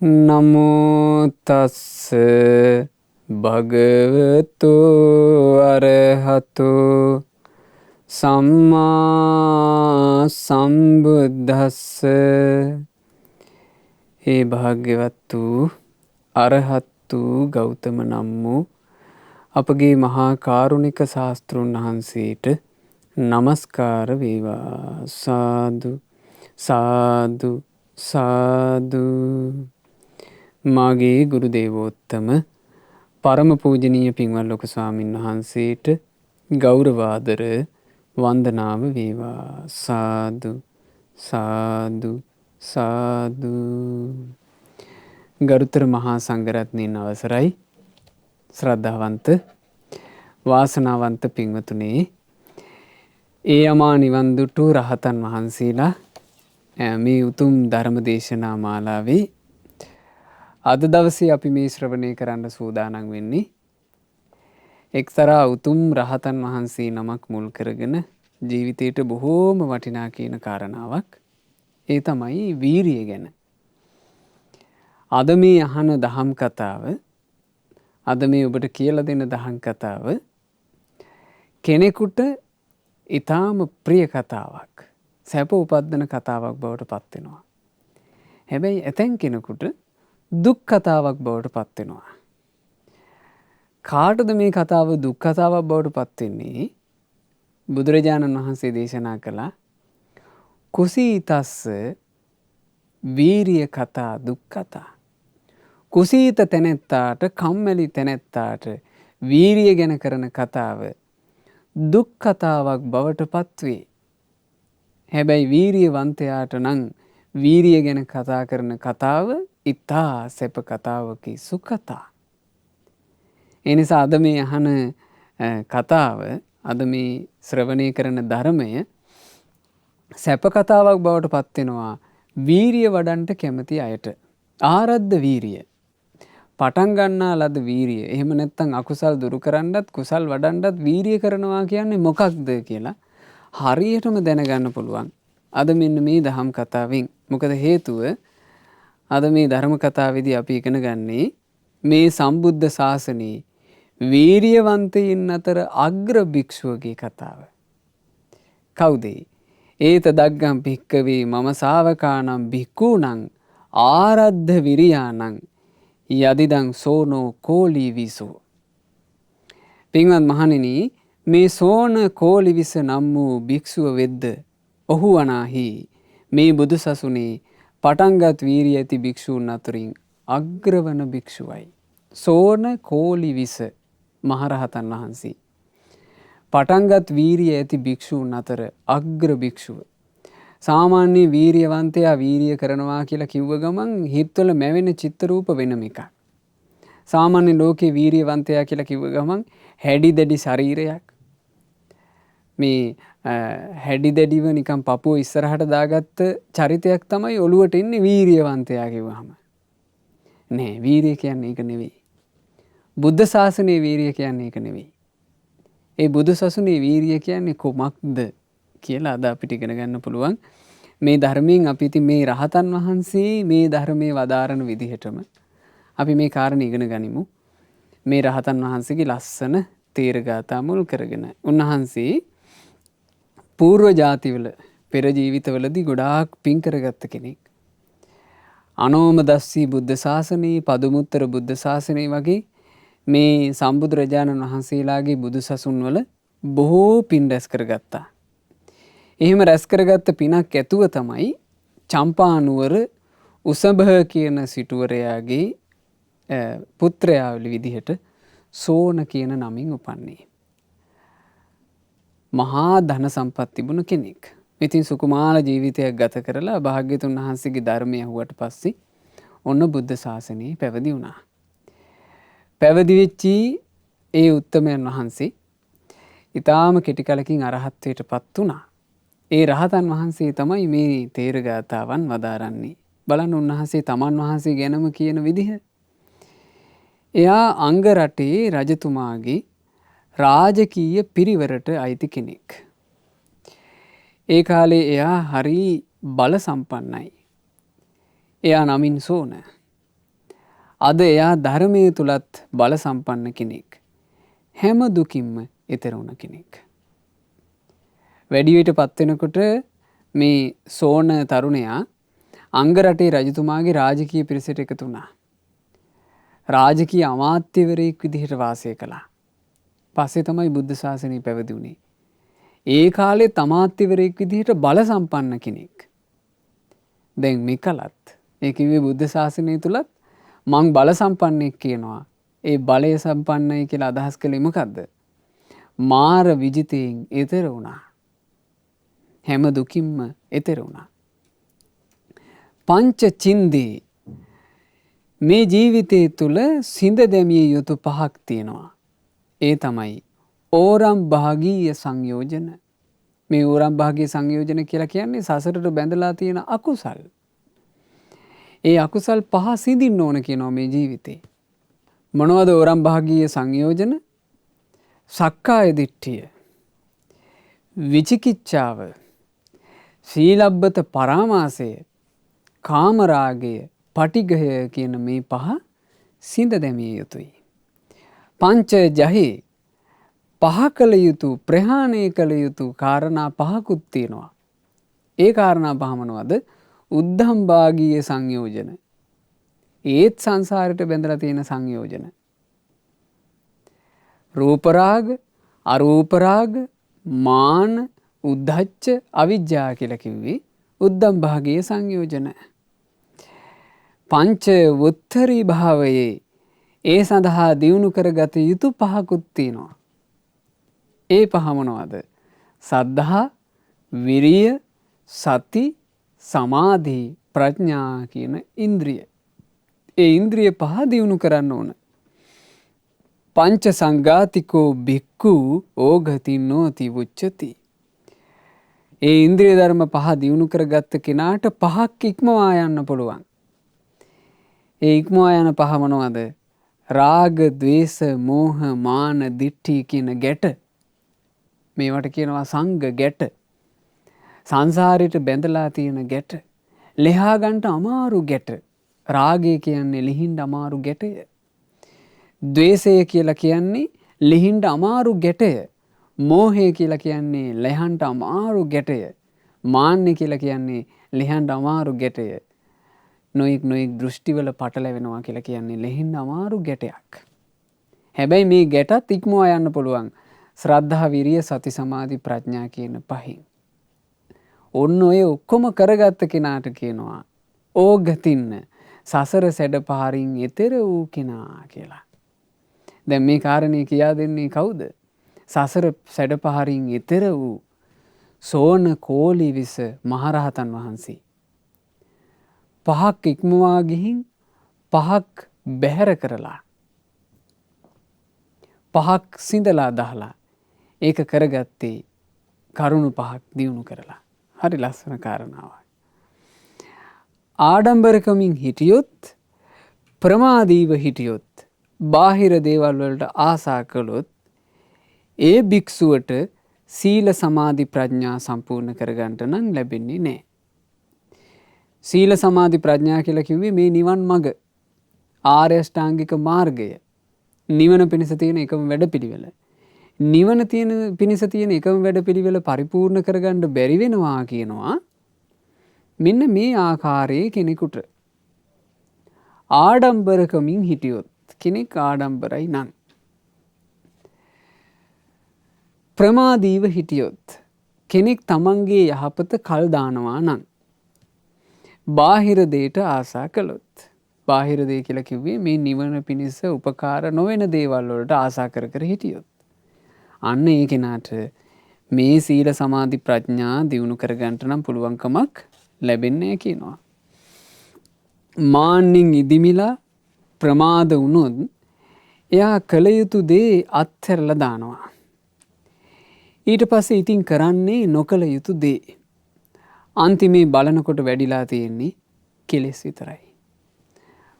නමෝ තස්ස භගවතු අරහතු සම්මා සම්බුද්දස්ස. ඒ භාග්‍යවත් වූ අරහත් වූ ගෞතම නම් වූ අපගේ මහා කාරුණික ශාස්තෘන් වහන්සේට නමස්කාර වේවා. සාදු සාදු සාදු. මාගේ ගුරු දේවෝත්තම පරම පූජනීය පින්වත් ලොකු ස්වාමීන් වහන්සේට ගෞරවාදර වන්දනාව වේවා. සාදු සාදු සාදු. ගරුතර මහා සංඝරත්නයන් අවසරයි. ශ්‍රද්ධාවන්ත වාසනාවන්ත පින්වතුනේ, ඒ අමා නිවන් දුටු රහතන් වහන්සේලා මේ උතුම් ධර්ම දේශනා මාලාවේ අද දවසේ අපි මේ ශ්‍රවණය කරන්න සූදානම් වෙන්නේ එක්තරා උතුම් රහතන් වහන්සේ නමක් මුල් කරගෙන ජීවිතයට බොහෝම වටිනා කියන කාරණාවක්. ඒ තමයි වීරිය ගැන. අද මේ අහන දහම් කතාව, අද මේ ඔබට කියලා දෙන දහම් කතාව කෙනෙකුට ඊටාම ප්‍රිය කතාවක්, සැප උපද්දන කතාවක් බවට පත් වෙනවා. හැබැයි ඇතැම් කෙනෙකුට දුක් කතාවක් බවට පත් වෙනවා. කාටද මේ කතාව දුක් කතාවක් බවට පත් වෙන්නේ? බුදුරජාණන් වහන්සේ දේශනා කළා කුසීතස්ස වීරිය කතා දුක් කතා. කුසීත තැනැත්තාට, කම්මැලි තැනැත්තාට වීරිය ගැන කරන කතාව දුක් කතාවක් බවට පත් වේ. හැබැයි වීරියවන්තයාට නම් වීරිය ගැන කතා කරන කතාව ඉතා සැප කතාවකි, සුකතා. එනිසා අද මේ අහන කතාව, අද මේ ශ්‍රවණය කරන ධර්මය සැප කතාවක් බවට පත් වෙනවා වීරිය වඩන්ට කැමති අයට. ආරද්ධ වීරිය, පටන් ගන්නා ලද වීරිය, එහෙම නැත්නම් අකුසල් දුරු කරන්නත් කුසල් වඩන්නත් වීරිය කරනවා කියන්නේ මොකක්ද කියලා හරියටම දැනගන්න පුළුවන් අද මෙන්න මේ දහම් කතාවෙන්. මොකද හේතුව අද මේ ධර්ම කතාවේදී අපි ඉගෙන ගන්නේ මේ සම්බුද්ධ ශාසනයේ වීරියවන්තයින් අතර අග්‍ර භික්ෂුවගේ කතාව. කවුද? ඒත දග්ගම් භික්කවේ මම ශාවකානම් භික්ඛූනම් ආරද්ධ විරියානම් යදිදං සෝනෝ කෝලීවිසෝ. පින්වත් මහණෙනි, මේ සෝන කෝලිවිස නම් වූ භික්ෂුව වෙද්ද ඔහු වනාහි මේ බුදු සසුනේ පටන්ගත් වීරිය ඇති භික්ෂූන් අතරින් අග්‍රවන භික්ෂුවයි. සෝන කෝලිවිස මහරහතන් වහන්සේ පටන්ගත් වීරිය ඇති භික්ෂූන් අතර අග්‍ර භික්ෂුව. සාමාන්‍ය වීරියවන්තයා වීරිය කරනවා කියලා කිව්ව ගමන් හිතවල මැවෙන චිත්තරූප වෙනම එකක්. සාමාන්‍ය ලෝකේ වීරියවන්තයා කියලා කිව්ව ගමන් හැඩි දැඩි ශරීරයක්, මේ හැඩි දැඩිව නිකන් පපුව ඉස්සරහට දාගත්ත චරිතයක් තමයි ඔළුවට එන්නේ වීරියවන්තයා කිව්වහම. නෑ, වීරිය කියන්නේ ඒක නෙවෙයි. බුද්ධ ශාසනයේ වීරිය කියන්නේ ඒක නෙවෙයි. ඒ බුදු සසුනේ වීරිය කියන්නේ කොමක්ද කියලා අද අපිට ඉගෙන ගන්න පුළුවන්. මේ ධර්මයෙන් අපි ඉතින් මේ රහතන් වහන්සේ මේ ධර්මයේ වදාරන විදිහටම අපි මේ කාරණේ ඉගෙන ගනිමු. මේ රහතන් වහන්සේගේ ලස්සන තේරගාථා මුල් කරගෙන. උන්වහන්සේ పూర్ව ජාතිවල, පෙර ජීවිතවලදී ගොඩාක් පින් කරගත්ත කෙනෙක්. අනෝමදස්සී බුද්ධ ශාසනයේ, පදුමුත්තර බුද්ධ ශාසනයේ වගේ මේ සම්බුදුරජාණන් වහන්සේලාගේ බුදු සසුන් වල බොහෝ පින් රැස් කරගත්තා. එහෙම රැස් කරගත්ත පිනක් ඇතුව තමයි චම්පානුවර උසභ කියන සිටුවරයාගේ පුත්‍රයා විදිහට සෝන කියන නමින් උපන්නේ. මහා ධන සම්පත් තිබුණ කෙනෙක්. ඉතින් සුකුමාල ජීවිතයක් ගත කරලා භාග්‍යතුන් වහන්සේගේ ධර්මය අහුවට පස්සේ ඔන්න බුද්ධ ශාසනයේ පැවිදි වුණා. පැවිදි වෙච්චි ඒ උත්තමයන් වහන්සේ ඊටාම කෙටි කලකින් අරහත්ත්වයට පත් වුණා. ඒ රහතන් වහන්සේ තමයි මේ තේරගාතාවන් වදාරන්නේ. බලන්න උන්වහන්සේ තමන් වහන්සේ ගැනම කියන විදිහ. එයා අංග රටේ රජතුමාගේ රාජකීය පිරිවරට අයිති කෙනෙක්. ඒ කාලේ එයා හරි බල සම්පන්නයි. එයා නමින් සෝන. අද එයා ධර්මයේ තුලත් බල සම්පන්න කෙනෙක්. හැම දුකින්ම ඈතර වුණ කෙනෙක්. වැඩි වියටපත් වෙනකොට මේ සෝන තරුණයා අංග රටේ රජතුමාගේ රාජකීය පිරිසට එකතු වුණා. රාජකීය අමාත්‍යවරයෙක් විදිහට වාසය කළා. පස්සේ තමයි බුද්ධ ශාසනය පැවිදි වුණේ. ඒ කාලේ අමාත්‍යවරයෙක් විදිහට බල සම්පන්න කෙනෙක්. දැන් මේ කලත් ඒ කිව්වේ බුද්ධ ශාසනය තුලත් මං බල සම්පන්නෙක් කියනවා. ඒ බලය සම්පන්නයි කියලා අදහස් කළේ මොකද්ද? මාර විජිතයෙන් ඈතර වුණා. හැම දුකින්ම ඈතර වුණා. පංච චින්දී මේ ජීවිතය තුළ සිඳ දැමිය යුතු පහක් තියෙනවා. ඒ තමයි ඕරම් භාගීය සංයෝජන. මේ ඕරම් භාගීය සංයෝජන කියලා කියන්නේ සසරට බැඳලා තියෙන අකුසල්. ඒ අකුසල් පහ සිඳින්න ඕන කියනවා මේ ජීවිතේ. මොනවද ඕරම් භාගීය සංයෝජන? සක්කාය දිට්ඨිය, විචිකිච්ඡාව, සීලබ්බත පරාමාසය, කාමරාගය, පටිඝය කියන මේ පහ සිඳ දැමිය යුතුයි. පංච ජහේ පහ කළ යුතු, ප්‍රහාණය කළ යුතු කාරණා පහකුත් තියෙනවා. ඒ කාරණා පහ මොනවද? උද්ධම් භාගීය සංයෝජන. ඒත් සංසාරයට බැඳලා තියෙන සංයෝජන. රූපරාග, අරූපරාග, මාන, උද්ධච්ච, අවිජ්ජා කියලා කිව්වේ උද්ධම් භාගීය සංයෝජන. පංච වුත්තරී භාවයේ ඒ සඳහා දියුණු කරගත යුතු පහකුත් තියෙනවා. ඒ පහ මොනවද? සද්ධා, විරිය, සති, සමාධි, ප්‍රඥා කියන ඉන්ද්‍රිය. ඒ ඉන්ද්‍රිය පහ දියුණු කරන්න ඕන. පංච සංඝාතිකෝ භික්ඛු ඕඝති නොති උච්චති. ඒ ඉන්ද්‍රිය ධර්ම පහ දියුණු කරගත්ත කෙනාට පහක් ඉක්මවා යන්න පුළුවන්. ඒ ඉක්මවා යන පහ මොනවද? රාග, ద్వේෂ, මෝහ, මාන, දිට්ඨි කියන ගැට. මේවට කියනවා සංඝ ගැට. සංසාරයට බැඳලා තියෙන ගැට. ලෙහා ගන්නට අමාරු ගැට. රාගය කියන්නේ ලිහින්න අමාරු ගැටය. ద్వේෂය කියලා කියන්නේ ලිහින්න අමාරු ගැටය. මෝහය කියලා කියන්නේ ලෙහන්න අමාරු ගැටය. මාන්නය කියලා කියන්නේ ලිහන්න අමාරු ගැටය. නොයෙක් දෘෂ්ටිවල පටලැවෙනවා කියලා කියන්නේ ලෙහින්න අමාරු ගැටයක්. හැබැයි මේ ගැටත් ඉක්මවා යන්න පුළුවන්. ශ්‍රද්ධා, විරිය, සති, සමාධි, ප්‍රඥා කියන පහෙන්. ඔන්න ඔය ඔක්කොම කරගත්ත කෙනාට කියනවා ඕගතින්න සසර සැඩ පහරින් එතෙර වූ කෙනා කියලා. දැන් මේ කාරණේ කියා දෙන්නේ කවුද? සසර සැඩ පහරින් එතෙර වූ සෝන කෝලිවිස මහරහතන් වහන්සේ. පහක් ඉක්මවා ගිහින් පහක් බැහැර කරලා, පහක් සිඳලා දහලා ඒක කරගත්තේ කරුණු පහක් දියුණු කරලා. හරි ලස්සන කාරණාවක්. ආඩම්බරකමින් හිටියොත්, ප්‍රමාදීව හිටියොත්, බාහිර දේවල් වලට ආසා කළොත් ඒ භික්ෂුවට සීල, සමාධි, ප්‍රඥා සම්පූර්ණ කරගන්නට නම් ලැබෙන්නේ නැහැ. සීල, සමාධි, ප්‍රඥා කියලා කිව්වේ මේ නිවන් මඟ, ආර්ය අෂ්ටාංගික මාර්ගය. නිවන පිණිස තියෙන එකම වැඩපිළිවෙල. නිවන පිණිස තියෙන එකම වැඩපිළිවෙල පරිපූර්ණ කරගන්න බැරි වෙනවා කියනවා. මෙන්න මේ ආකාරයේ කෙනෙකුට ආඩම්බරකමින් හිටියොත්, කෙනෙක් ආඩම්බරයි නම්, ප්‍රමාදීව හිටියොත්, කෙනෙක් තමන්ගේ යහපත කල් දානවා නම්, බාහිර දෙයට ආසා කළොත්, බාහිර දේ කියලා කිව්වේ මේ නිවන පිණිස උපකාර නොවන දේවල් වලට ආසා කර කර හිටියොත්, අන්න ඒ කෙනාට මේ සීල, සමාධි, ප්‍රඥා දියුණු කරගන්නට නම් පුළුවන්කමක් ලැබෙන්නේ කියනවා. මාන්නෙන් ඉදිමිලා ප්‍රමාද වුණොත් එයා කළ යුතු දේ අත්හැරලා දානවා. ඊට පස්සේ ඉතින් කරන්නේ නොකළ යුතු දේ. අන්තිමේ බලනකොට වැඩිලා තියෙන්නේ කෙලෙස් විතරයි.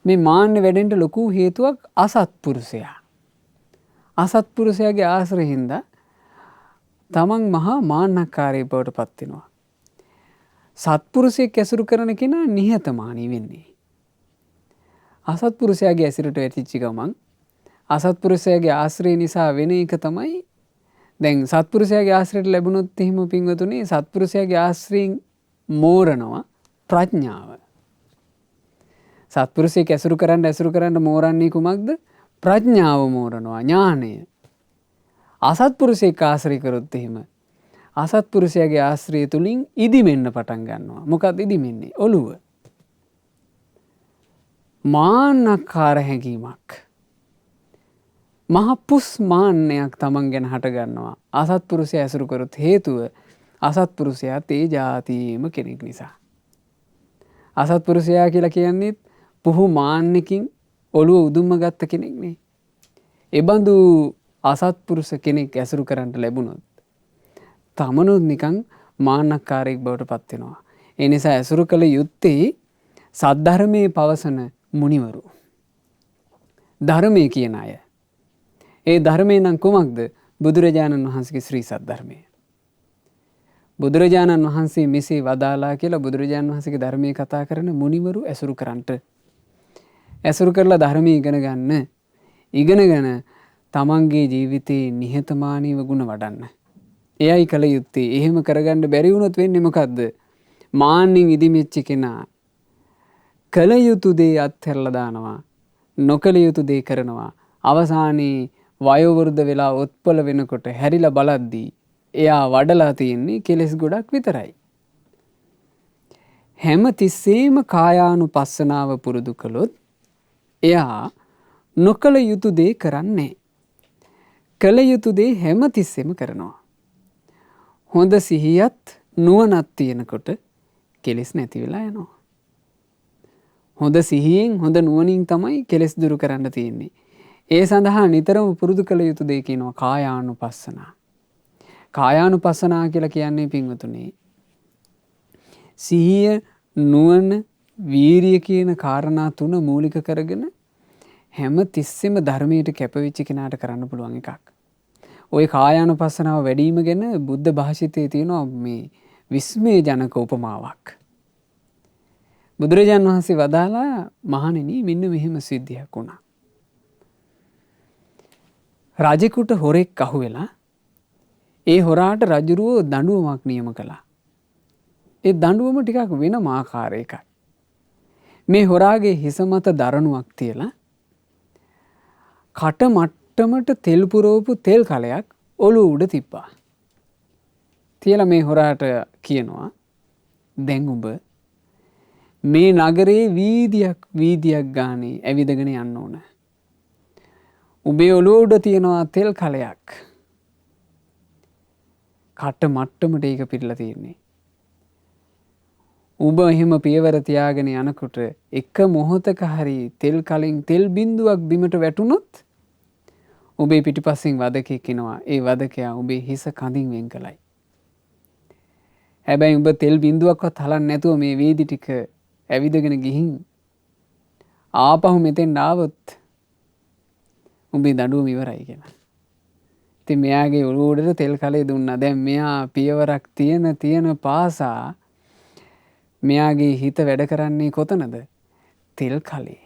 මේ මාන්න වැඩෙන්න ලොකු හේතුවක් අසත්පුරුෂයා. අසත්පුරුෂයාගේ ආශ්‍රය හින්දා තමන් මහා මාන්නකාරී බවට පත් වෙනවා. සත්පුරුෂයෙක් ඇසුරු කරන කෙනා නිහතමානී වෙන්නේ. අසත්පුරුෂයාගේ ඇසිරට වැටිච්ච ගමන් අසත්පුරුෂයාගේ ආශ්‍රය නිසා වෙන එක තමයි දැන් සත්පුරුෂයාගේ ආශ්‍රයට ලැබුණොත් එහෙම පින්වතුනි සත්පුරුෂයාගේ ආශ්‍රයෙන් මෝරනවා ප්‍රඥාව. සත්පුරුෂයෙක් ඇසුරු කරන්න මෝරන්නේ කුමක්ද? ප්‍රඥාව මෝරනවා, ඥානය. අසත්පුරුෂයෙක් ආශ්‍රය කරොත් එහෙම අසත්පුරුෂයාගේ ආශ්‍රය තුලින් ඉදිමෙන්න පටන් ගන්නවා. මොකක්ද ඉදිමෙන්නේ? ඔළුව. මාන්නකාර හැඟීමක්. මහ පුස් මාන්නයක් තමන් ගැන හට ගන්නවා. අසත්පුරුෂයා ඇසුරු කරොත් හේතුව අසත්පුරුෂයා තේ ජාතියේම කෙනෙක් නිසා. අසත්පුරුෂයා කියලා කියන්නේ පුහු මාන්නකින් ඔළුව උදුම්ම ගත්ත කෙනෙක් නේ. එබඳු අසත්පුරුෂ කෙනෙක් ඇසුරු කරන්න ලැබුණොත් තමනුත් නිකන් මාන්නකාරයෙක් බවට පත් වෙනවා. ඒ නිසා ඇසුරු කළ යුත්තේ සද්ධර්මයේ පවසන මුනිවරු. ධර්මයේ කියන අය. ඒ ධර්මයේ නම් කුමක්ද? බුදුරජාණන් වහන්සේගේ ශ්‍රී සද්ධර්මය. බුදුරජාණන් වහන්සේ මෙසේ වදාලා කියලා බුදුරජාණන් වහන්සේගේ ධර්මයේ කතා කරන මුනිවරු ඇසුරු කරන්ට. ඇසුරු කරලා ධර්මයේ ඉගෙන ගන්න. ඉගෙනගෙන තමන්ගේ ජීවිතේ නිහතමානීව ගුණ වඩන්න. එයයි කල යුත්තේ. එහෙම කරගන්න බැරි වුණොත් වෙන්නේ මොකද්ද? මාන්නෙන් ඉදිමෙච්ච කෙනා කල යුතු දේ අත්හැරලා දානවා. නොකල යුතු දේ කරනවා. අවසානයේ වයෝවෘද්ධ වෙලා ඔත්පල වෙනකොට හැරිලා බලද්දී එයා වඩලා තියෙන්නේ කෙලෙස් ගොඩක් විතරයි. හැම තිස්සෙම කායානුපස්සනාව පුරුදු කළොත් එයා නොකල යුතු දේ කරන්නේ. කල යුතු දේ හැම තිස්සෙම කරනවා. හොඳ සිහියත් නුවණක් තියෙනකොට කෙලෙස් නැති වෙලා යනවා. හොඳ සිහියෙන් හොඳ නුවණින් තමයි කෙලෙස් දුරු කරන්න තියෙන්නේ. ඒ සඳහා නිතරම පුරුදු කළ යුතු දේ කියනවා කායානුපස්සනා. කායානුපස්සනා කියලා කියන්නේ පින්වතුනි සිහිය, නුවණ, වීරිය කියන කාරණා තුන මූලික කරගෙන හැම තිස්සෙම ධර්මයට කැපවෙච්ච කෙනාට කරන්න පුළුවන් එකක්. ওই කායානුපස්සනාව වැඩිම ගැන බුද්ධ භාෂිතයේ තියෙනවා මේ විස්මය ජනක උපමාවක්. බුදුරජාන් වහන්සේ වදාලා මහණෙනි මෙන්න මෙහෙම සිද්ධියක් වුණා. රජෙකුට හොරෙක් අහුවෙලා ඒ හොරාට රජුරුව දඬුවමක් නියම කළා. ඒ දඬුවම ටිකක් වෙනම ආකාරයකයි. මේ හොරාගේ හිස මත දරණුවක් තියලා කට මට්ටමට තෙල් පුරවපු තෙල් කලයක් ඔළුව උඩ තිබ්බා. තියලා මේ හොරාට කියනවා දැන් ඔබ මේ නගරේ වීදියක් ගානේ ඇවිදගෙන යන්න ඕන. උඹේ ඔළුව උඩ තියනවා තෙල් කලයක්. කට මට්ටමට ඒක පිරලා තියෙන්නේ. ඔබ එහෙම පියවර තියාගෙන යනකොට එක මොහොතක හරි තෙල් කලින් තෙල් බිඳුවක් බිමට වැටුනොත් ඔබේ පිටිපස්සෙන් වදකෙක් එනවා. ඒ වදකයා ඔබේ හිස කඳින් වෙන් කළයි. හැබැයි ඔබ තෙල් බිඳුවක්වත් හලන්නේ නැතුව මේ වේදි ටික ඇවිදගෙන ගිහින් ආපහු මෙතෙන් ආවොත් උඹේ දඬුවම ඉවරයි කියලා. ඉතින් මෙයාගේ ඔළුව උඩට තෙල් කලේ දුන්නා. දැන් මෙයා පියවරක් තියෙන පාසා මෙයාගේ හිත වැඩ කරන්නේ කොතනද? තෙල් කලේ.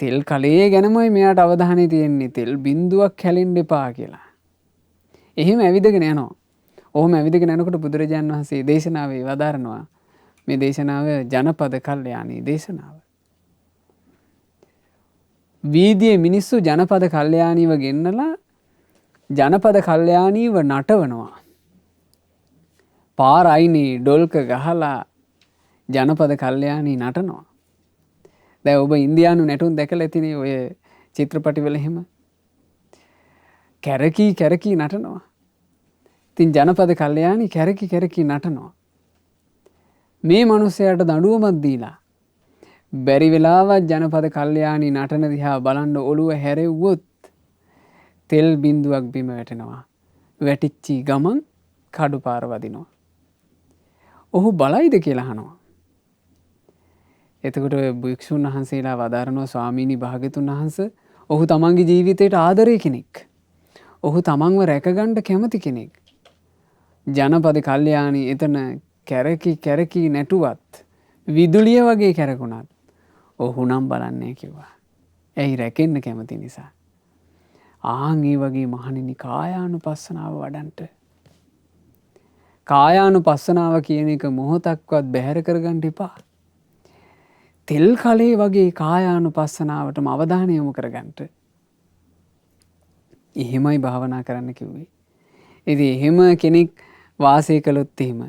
තෙල් කලේ ගැනමයි මෙයාට අවධානය තියෙන්නේ. තෙල් බිඳුවක් හැලෙන්න එපා කියලා. එහෙම ඇවිදගෙන යනවා. ඔහොම ඇවිදගෙන යනකොට බුදුරජාන් වහන්සේ දේශනාවේ වදාරනවා. මේ දේශනාව ජනපද කල්යාණී දේශනාව. වීදියේ මිනිස්සු ජනපද කල්යාණීව ගෙන්නලා ජනපද කල්යාණීව නටවනවා. පාර අයිනේ ඩොල්ක ගහලා ජනපද කල්යාණී නටනවා. දැන් ඔබ ඉන්දියානු නැටුම් දැකලා ඇතිනේ ඔය චිත්‍රපටිවල එහෙම. කැරකි නටනවා. ඉතින් ජනපද කල්යාණී කැරකි නටනවා. මේ මිනිසයාට දඬුවමක් දීලා බැරි වෙලාවත් ජනපද කල්යාණී නටන දිහා බලන්න ඔළුව හැරෙව්වොත් තෙල් බිඳුවක් බිම වැටෙනවා. වැටිච්චි ගමන් කඩුපාර වදිනවා. ඔහු බලයිද කියලා අහනවා. එතකොට භික්ෂුන් වහන්සේලා වදාරනවා ස්වාමීනි භාග්‍යතුන් වහන්සේ ඔහු තමන්ගේ ජීවිතයට ආදරේ කෙනෙක්. ඔහු තමන්ව රැකගන්න කැමති කෙනෙක්. ජනපද කල්යාණී එතන කැරකි නැටුවත් විදුලිය වගේ කැරකුණත් ඔහු නම් බලන්නේ කිව්වා. ඇයි රැකෙන්න කැමති නිසා. ආන් ඒ වගේ මහණෙනි කායානුපස්සනාව වඩන්ට. කායානුපස්සනාව කියන එක මොහොතක්වත් බැහැර කරගන්න එපා. තෙල් කලේ වගේ කායානුපස්සනාවටම අවධානය යොමු කරගන්නට. එහෙමයි භාවනා කරන්න කිව්වේ. ඉතින් එහෙම කෙනෙක් වාසය කළොත් එහෙම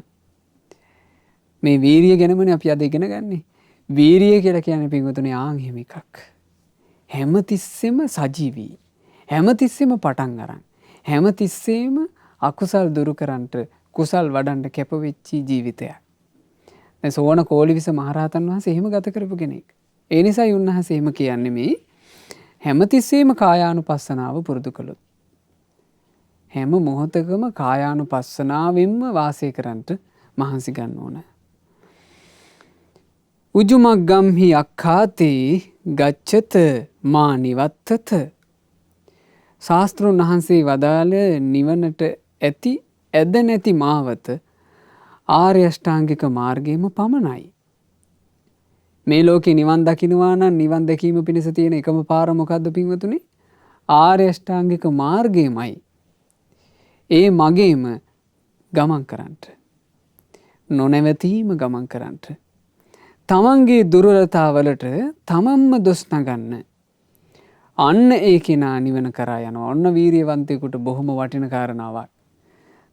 මේ වීරිය ගැනමනේ අපි අද ඉගෙන ගන්නේ. වීරිය කියලා කියන්නේ පින්වතුනි ආන් එහෙම එකක්. හැමතිස්සෙම සජීවී. හැමතිස්සෙම පටන් අරන්. හැමතිස්සෙම අකුසල් දුරු කරන්නට කුසල් වඩන්න කැපවෙච්චි ජීවිතයක්. දැන් සෝවන කෝලිවිස මහරහතන් වහන්සේ එහෙම ගත කරපු කෙනෙක්. ඒ නිසායි උන්වහන්සේ එහෙම කියන්නේ මේ හැමතිස්සෙම කායානුපස්සනාව පුරුදු කළොත්. හැම මොහොතකම කායානුපස්සනාවෙන්ම වාසය කරන්නට මහන්සි ගන්න ඕන. උජුමග්ගම්හි අක්ඛාතේ ගච්ඡත මා නිවත්තත. ශාස්ත්‍රඥ වහන්සේ වදාළ නිවනට ඇති ඇද නැති මාවත ආර්ය අෂ්ටාංගික මාර්ගයේම පමණයි. මේ ලෝකේ නිවන් දකින්නවා නම් නිවන් දැකීම පිණිස තියෙන එකම පාර මොකද්ද පින්වතුනි? ආර්ය අෂ්ටාංගික මාර්ගයමයි. ඒ මගේම ගමන් කරන්නට. නොනැවතීම ගමන් කරන්නට. තමන්ගේ දුර්වලතාවලට තමන්ම දොස් නගන්න. අන්න ඒ කෙනා නිවන කරා යනවා. ඔන්න වීරියවන්තයෙකුට බොහොම වටින කාරණාවක්.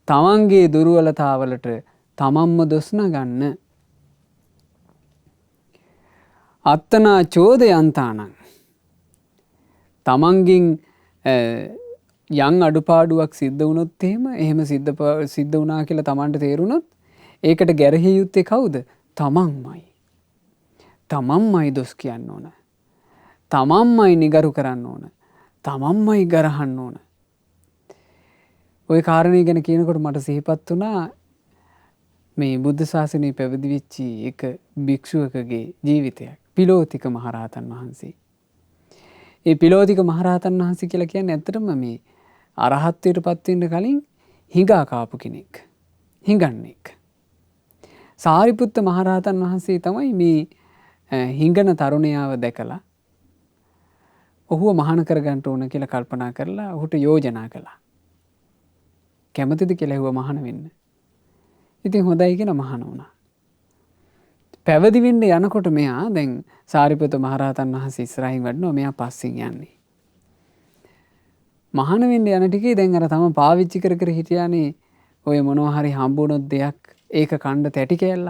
තමන්ගේ දුර්වලතාවලට තමන්ම දොස් නගන්න. අත්තනා චෝදයන්තානං. තමන්ගෙන් යම් අඩුපාඩුවක් සිද්ධ වුණොත් එහෙම සිද්ධ වුණා කියලා තමන්ට තේරුණොත් ඒකට ගැරහිය යුත්තේ කවුද? තමන්මයි. තමන්මයි දොස් කියන්න ඕන. තමන්මයි නිගරු කරන්න ඕන. තමන්මයි ගරහන්න ඕන. ওই කාරණේ ගැන කියනකොට මට සිහිපත් වුණා මේ බුද්ධ ශාසනය පැවිදි වෙච්චි එක භික්ෂුවකගේ ජීවිතයක්. පිලෝතික මහරහතන් වහන්සේ. ඒ පිලෝතික මහරහතන් වහන්සේ කියලා කියන්නේ ඇත්තටම මේ අරහත්ත්වයට පත් වෙන්න කලින් හිඟා කාපු කෙනෙක්. හිඟන්නෙක්. සාරිපුත්ත මහරහතන් වහන්සේ තමයි මේ හිඟන තරුණයාව දැකලා ඔහුව මහාන කරගන්න ඕන කියලා කල්පනා කරලා ඔහුට යෝජනා කළා. කැමතිද කියලා ඇහුවා මහාන වෙන්න. ඉතින් හොඳයි කියලා මහාන වුණා. පැවිදි වෙන්න යනකොට මෙයා දැන් සාරිපුත්ත මහරහතන් වහන්සේ ඉස්සරහින් වඩනවා, මෙයා පස්සෙන් යන්නේ. මහාන වෙන්න යන ටිකේ දැන් අර තම පාවිච්චි කර කර හිටියානේ ඔය මොනවා හරි හම්බුනොත් දෙයක් ඒක කණ්ඩ තැටි කෑල්ල.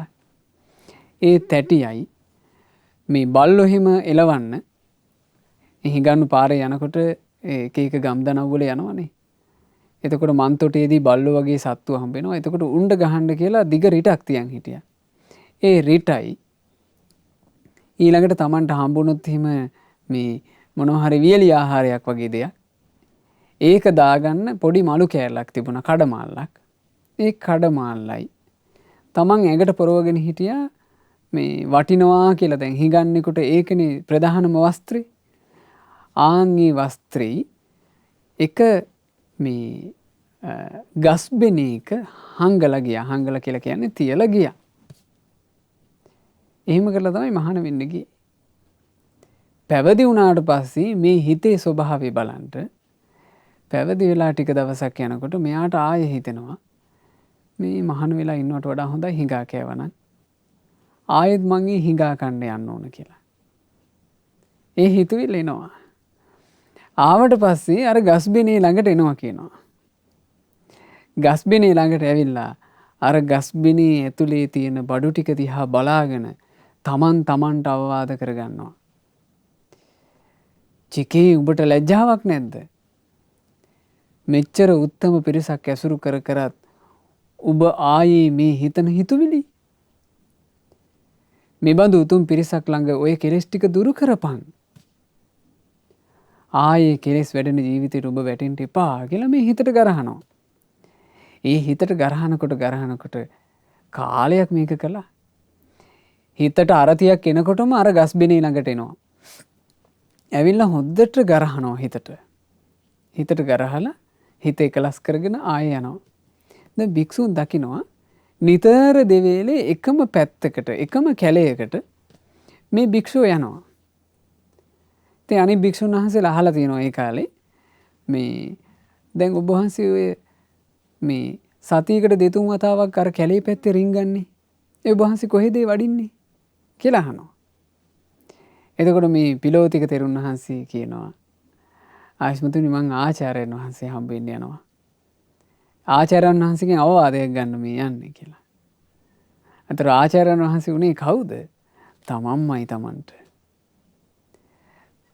ඒ තැටියයි මේ බල්ලෝ හිම එලවන්න හිඟන්නු පාරේ යනකොට එක එක ගම්දනව්වල යනවනේ. එතකොට මන්තොටේදී බල්ලෝ වගේ සත්තු හම්බ වෙනවා. එතකොට උණ්ඩ ගහන්න කියලා දිග රිටක් තියන් හිටියා. ඒ රිටයි ඊළඟට Tamanට හම්බුනොත් එහෙම මේ මොනවා හරි වියලි ආහාරයක් වගේ දෙයක් ඒක දාගන්න පොඩි මලු කෑල්ලක් තිබුණා, කඩමාල්ලක්. ඒ කඩමාල්ලයි Taman ඇඟට පොරවගෙන හිටියා මේ වටිනවා කියලා. දැන් හිඟන්නෙකුට ඒකනේ ප්‍රධානම වස්ත්‍රය. ආන්ගේ වස්ත්‍රේ එක මේ ගස්බෙනේක හංගලා ගියා. හංගලා කියලා කියන්නේ තියලා ගියා. එහෙම කරලා තමයි මහාන වෙන්න ගියේ. පැවිදි වුණාට පස්සේ මේ හිතේ ස්වභාවය බලන්න පැවිදි වෙලා ටික දවසක් යනකොට මෙයාට ආයෙ හිතෙනවා මේ මහාන වෙලා ඉන්නවට වඩා හොඳයි හිඟා කෑවනම් ආයෙත් මං හිඟා කන්න යන්න ඕන කියලා. ඒ හිතුවිල්ල එනවා. ආවට පස්සේ අර ගස්බිනේ ළඟට එනවා කියනවා. ගස්බිනේ ළඟට ඇවිල්ලා අර ගස්බිනේ ඇතුලේ තියෙන බඩු ටික දිහා බලාගෙන තමන්ට අවවාද කරගන්නවා. චිකේ උඹට ලැජ්ජාවක් නැද්ද? මෙච්චර උත්තම පිරිසක් ඇසුරු කර කරත් ඔබ ආයේ මේ හිතන හිතුවිලි. මේ බඳු උතුම් පිරිසක් ළඟ ඔය කෙලෙස් ටික දුරු කරපන්. ආයේ කෙලෙස් වැඩෙන ජීවිතේට ඔබ වැටෙන්න එපා කියලා මේ හිතට ගරහනවා. ඒ හිතට ගරහනකොට කාලයක් මේක කළා. හිතට අරතියක් එනකොටම අර ගස්බිනේ ළඟට එනවා. ඇවිල්ලා හොද්දට ගරහනවා හිතට. හිතට ගරහලා හිත එකලස් කරගෙන ආයෙ යනවා. දැන් භික්ෂුන් දකිනවා නිතර දෙවේලේ එකම පැත්තකට එකම කැලයකට මේ භික්ෂුව යනවා. ඉතින් අනිත් භික්ෂුන් වහන්සේලා අහලා තියෙනවා ඒ කාලේ මේ දැන් ඔබ වහන්සේ ඔය මේ සතියකට දෙතුන් වතාවක් අර කැලේ පැත්තේ රින්ගන්නේ. ඒ ඔබ වහන්සේ කොහෙද වඩින්නේ කියලා අහනවා. එතකොට මේ පිලෝතික තෙරුන් වහන්සේ කියනවා ආයස්මතුනි මං ආචාර්යයන් වහන්සේ හම්බෙන්න යනවා. ආචාර්යයන් වහන්සේගෙන් අවවාදයක් ගන්න මේ යන්නේ කියලා. අතර ආචාර්යයන් වහන්සේ උනේ කවුද? තමන්මයි තමන්ට.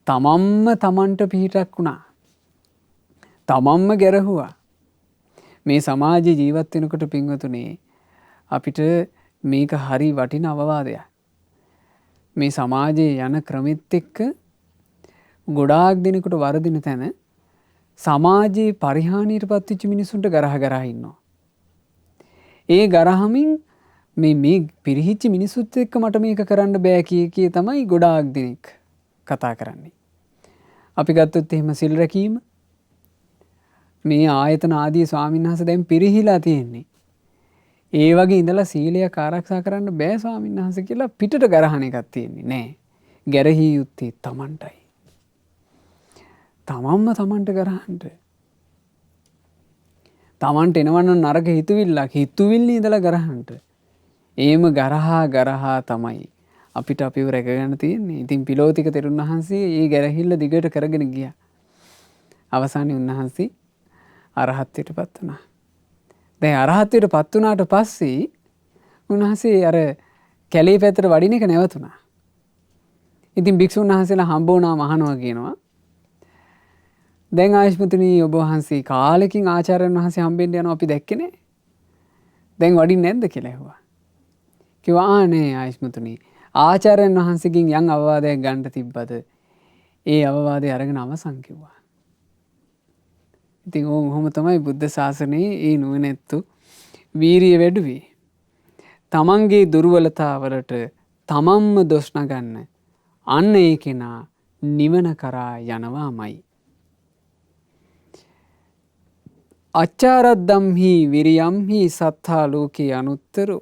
තමන්ට පිහිටක් වුණා. තමන්ම ගැරහුවා. මේ සමාජයේ ජීවත් වෙනකොට පින්වතුනේ අපිට මේක හරි වටින අවවාදයක්. මේ සමාජයේ යන ක්‍රමෙත් එක්ක ගොඩාක් දෙනෙකුට වරදින තැන සමාජයේ පරිහානියට පත්වෙච්ච මිනිසුන්ට ගරහ ඉන්නවා. ඒ ගරහමින් මේ පිරිහිච්ච මිනිසුත් එක්ක මට මේක කරන්න බෑ කිය තමයි ගොඩාක් දෙනෙක් කතා කරන්නේ. අපි ගත්තොත් එහෙම සිල් රැකීම මේ ආයතන ආදී ස්වාමීන් වහන්සේ දැන් පිරිහිලා තියෙන්නේ. ඒ වගේ ඉඳලා සීලයක් ආරක්ෂා කරන්න බෑ ස්වාමීන් වහන්සේ කියලා පිටට ගරහන එකක් තියෙන්නේ නෑ. ගැරහී යුත්තේ තමන්ටයි. තමන්ට ගරහන්න. තමන්ට එනවනම් නරක හිතුවිල්ලේ ඉඳලා ගරහන්න. ඒම ගරහා තමයි අපිට අපිව රැකගන්න තියෙන්නේ. ඉතින් පිලෝතික තෙරුන් වහන්සේ ඒ ගැරහිල්ල දිගට කරගෙන ගියා. අවසානයේ උන්වහන්සේ අරහත්ත්වයට පත් වුණා. දැන් අරහත්ත්වයට පත් වුණාට පස්සේ උන්වහන්සේ අර කැලේ පැත්තට වඩින එක නැවතුණා. ඉතින් භික්ෂුන් වහන්සේලා හම්බ වුණාම අහනවා කියනවා. දැන් ආයස්මතුනි ඔබ වහන්සේ කාලෙකින් ආචාර්යයන් වහන්සේ හම්බෙන්න යනවා අපි දැක්කේ නෑ. දැන් වඩින්නේ නැද්ද කියලා ඇහුවා. කිව්වා නෑ ආයස්මතුනි ආචාර්යයන් වහන්සේගෙන් යම් අවවාදයක් ගන්න තිබ්බද ඒ අවවාදය අරගෙන අවසන් කිව්වා. ඉතින් ඔහොම තමයි බුද්ධ ශාසනයේ ඒ නුවණැත්තු වීරිය වැඩුවේ. තමන්ගේ දුර්වලතාවලට තමන්ම දොස් නගන්න අන්න ඒ කෙනා නිවන කරා යනවාමයි. අච්චාරද්දම්හි විරියම්හි සත්තා ලෝකේ අනුත්තරු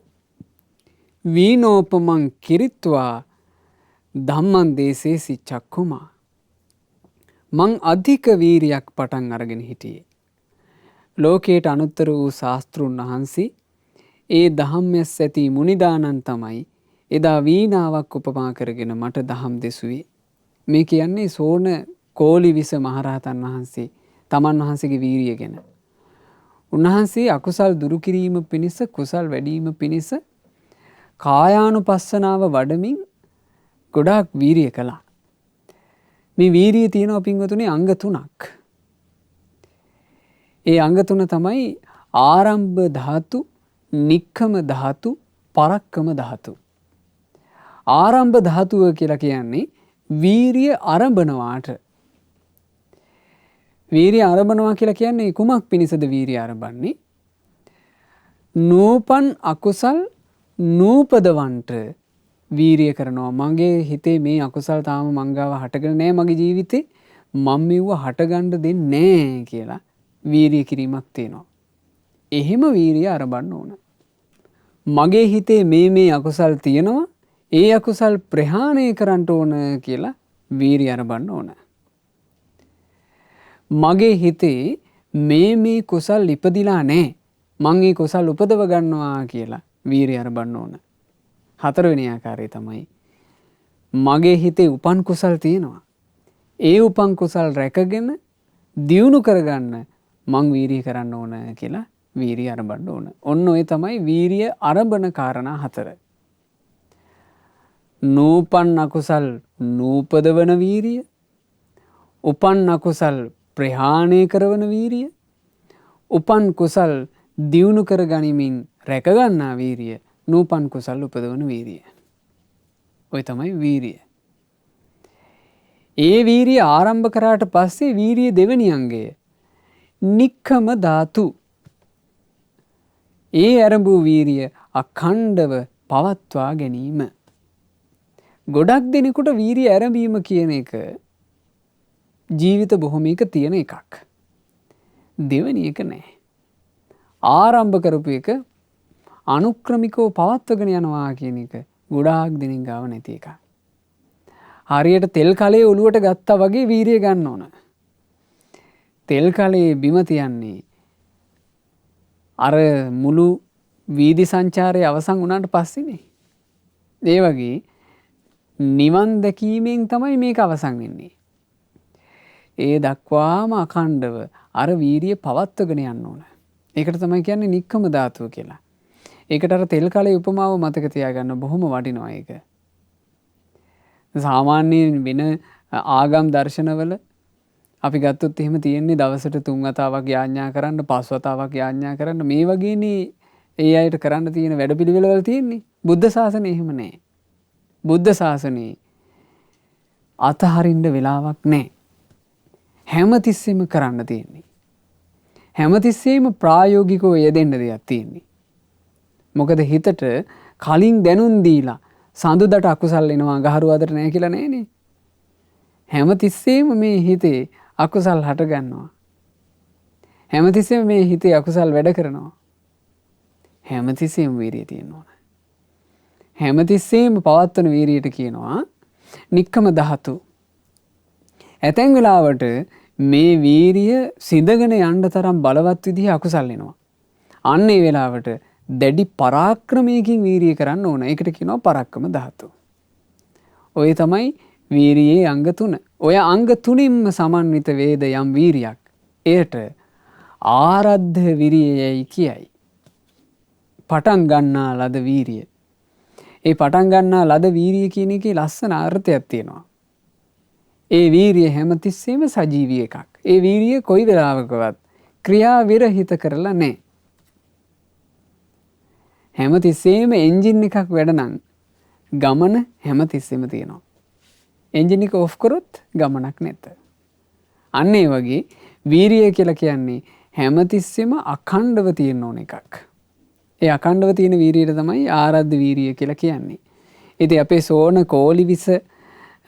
වීනෝපමං කිරිත්වා ධම්මං දේසේසි චක්කුමා. මං අධික වීරියක් පටන් අරගෙන හිටියේ. ලෝකයට අනුත්තර වූ ශාස්තෘන් වහන්සේ ඒ දහම්යස් ඇති මුනිදානන් තමයි එදා වීණාවක් උපමා කරගෙන මට දහම් දෙසුවේ. මේ කියන්නේ සෝන කෝලිවිස මහරහතන් වහන්සේ තමන් වහන්සේගේ වීරිය ගැන. උන්වහන්සේ අකුසල් දුරු කිරීම පිණිස කුසල් වැඩිම පිණිස කායානුපස්සනාව වඩමින් ගොඩාක් වීරිය කළා. මේ වීරිය තියෙනවා පින්වතුනි අංග 3ක්. ඒ අංග 3 තමයි ආරම්භ ධාතු, නික්කම ධාතු, පරක්කම ධාතු. ආරම්භ ධාතුව කියලා කියන්නේ වීරිය ආරම්භනවාට. වීරිය ආරම්භනවා කියලා කියන්නේ කුමක් පිණිසද වීරිය ආරම්භන්නේ? නූපන් අකුසල් නූපදවන්ට වීරිය කරනවා. මගේ හිතේ මේ අකුසල් තාම මංගාව හටගෙන නෑ මගේ ජීවිතේ මම මෙව හටගන්න දෙන්නේ නෑ කියලා වීරිය කිරීමක් තියෙනවා. එහෙම වීරිය ආරම්භන්න ඕන. මගේ හිතේ මේ අකුසල් තියෙනවා ඒ අකුසල් ප්‍රහාණය කරන්න ඕන කියලා වීරිය ආරම්භන්න ඕන. මගේ හිතේ මේ කුසල් ඉපදිලා නෑ මං ඒ කුසල් උපදව ගන්නවා කියලා වීරිය ආරම්භන්න ඕන. 4 වෙනි ආකාරය තමයි මගේ හිතේ උපන් කුසල් තියෙනවා. ඒ උපන් කුසල් රැකගෙන දියුණු කරගන්න මං වීරිය කරන්න ඕන කියලා වීරිය ආරම්භන්න ඕන. ඔන්න ඔය තමයි වීරිය ආරම්භන කාරණා 4. නූපන් අකුසල් නූපදවන වීරිය, උපන් අකුසල් ප්‍රහාණය කරවන වීරිය, උපන් කුසල් දියුණු කර ගනිමින් රැක ගන්නා වීරිය, නූපන් කුසල් උපදවන වීරිය. ඔය තමයි වීරිය. ඒ වීරිය ආරම්භ කරාට පස්සේ වීරිය දෙවෙනි අංගය නික්කම ධාතු. ඒ ආරම්භ වීරිය අඛණ්ඩව පවත්වා ගැනීම. ගොඩක් දෙනෙකුට වීරිය ආරම්භීම කියන එක ජීවිත බොහොමයක තියෙන එකක්. දෙවෙනි එක නෑ. ආරම්භ කරපු එක අනුක්‍රමිකව පවත්වගෙන යනවා කියන එක ගොඩාක් දෙනෙක් ගාව නැති එකක්. හරියට තෙල් කලේ ඔලුවට ගත්තා වගේ වීරිය ගන්න ඕන. තෙල් කලේ බිම තියන්නේ අර මුළු වීදි සංචාරය අවසන් වුණාට පස්සේනේ. ඒ වගේ නිවන් දැකීමෙන් තමයි මේක අවසන් වෙන්නේ. ඒ දක්වාම අඛණ්ඩව අර වීරිය පවත්වගෙන යන්න ඕන. ඒකට තමයි කියන්නේ නික්කම ධාතුව කියලා. ඒකට අර තෙල් කලේ උපමාව මතක තියාගන්න බොහොම වටිනවා ඒක. සාමාන්‍යයෙන් වෙන ආගම් දර්ශනවල අපි ගත්තොත් එහෙම තියෙන්නේ දවසට 3 වතාවක් යාඥා කරන්න 5 වතාවක් යාඥා කරන්න මේ වගේනේ ඒ අයට කරන්න තියෙන වැඩපිළිවෙළවල තියෙන්නේ. බුද්ධ ශාසනය එහෙම නැහැ. බුද්ධ ශාසනයේ අතහරින්න වෙලාවක් නැහැ. හැමතිස්සෙම කරන්න තියෙන්නේ. හැමතිස්සෙම ප්‍රායෝගිකව යෙදෙන්න දෙයක් තියෙන්නේ. මොකද හිතට කලින් දැනුම් දීලා සඳුදට අකුසල් එනවා අඟහරුවාදට නැහැ කියලා නෑනේ. හැමතිස්සෙම මේ හිතේ අකුසල් හට ගන්නවා. හැමතිස්සෙම මේ හිතේ අකුසල් වැඩ කරනවා. හැමතිස්සෙම වීරිය තියෙන්න ඕන. හැමතිස්සෙම පවත්වන වීරියට කියනවා නික්කම ධාතු. ඇතැම් වෙලාවට මේ වීරිය සිඳගෙන යන්න තරම් බලවත් විදිහේ අකුසල් එනවා. අන්න ඒ වෙලාවට දැඩි පරාක්‍රමයකින් වීරිය කරන්න ඕන. ඒකට කියනවා පරක්කම ධාතු. ඔය තමයි වීරියේ අංග 3. ඔය අංග 3න්ම සමන්විත වේද යම් වීරියක්. එයට ආරද්ධ විරියයි කියයි. පටන් ගන්නා ලද වීරිය. ඒ පටන් ගන්නා ලද වීරිය කියන එකේ ලස්සන අර්ථයක් තියෙනවා. ඒ වීරිය හැමතිස්සෙම සජීවී එකක්. ඒ වීරිය කොයි වෙලාවකවත් ක්‍රියා විරහිත කරලා නැහැ. හැමතිස්සෙම එන්ජින් එකක් වැඩ නම් ගමන හැමතිස්සෙම තියෙනවා. එන්ජින් එක ඔෆ් කරොත් ගමනක් නැත. අන්න ඒ වගේ වීරිය කියලා කියන්නේ හැමතිස්සෙම අඛණ්ඩව තියෙන ඕන එකක්. ඒ අඛණ්ඩව තියෙන වීරියට තමයි ආරද්ධ වීරිය කියලා කියන්නේ. ඉතින් අපේ සෝන කෝලිවිස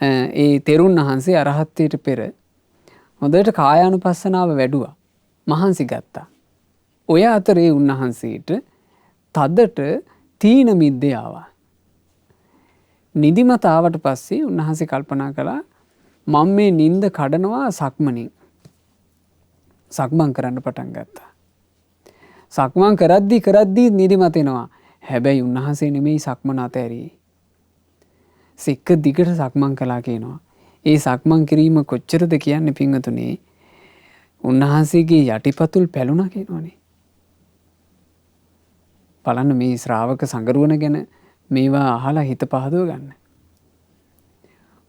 ඒ තෙරුන් වහන්සේ අරහත්ත්වයට පෙර හොඳට කායානුපස්සනාව වැඩුවා. මහන්සි ගත්තා. ඔය අතරේ උන්වහන්සේට තදට තීන මිද්දේ ආවා. නිදිමත ආවට පස්සේ උන්වහන්සේ කල්පනා කළා මම මේ නිින්ද කඩනවා සක්මනින්. සක්මන් කරන්න පටන් ගත්තා. සක්මන් කරද්දී නිදිමත එනවා. හැබැයි උන්වහන්සේ නෙමෙයි සක්මන අතෑරියේ. සික්ක දිගට සක්මන් කළා කියනවා. ඒ සක්මන් කිරීම කොච්චරද කියන්නේ පින්වතුනි. උන්වහන්සේගේ යටිපතුල් පැලුණා කියනවනේ. බලන්න මේ ශ්‍රාවක සංගරුවන ගැන මේවා අහලා හිත පහදව ගන්න.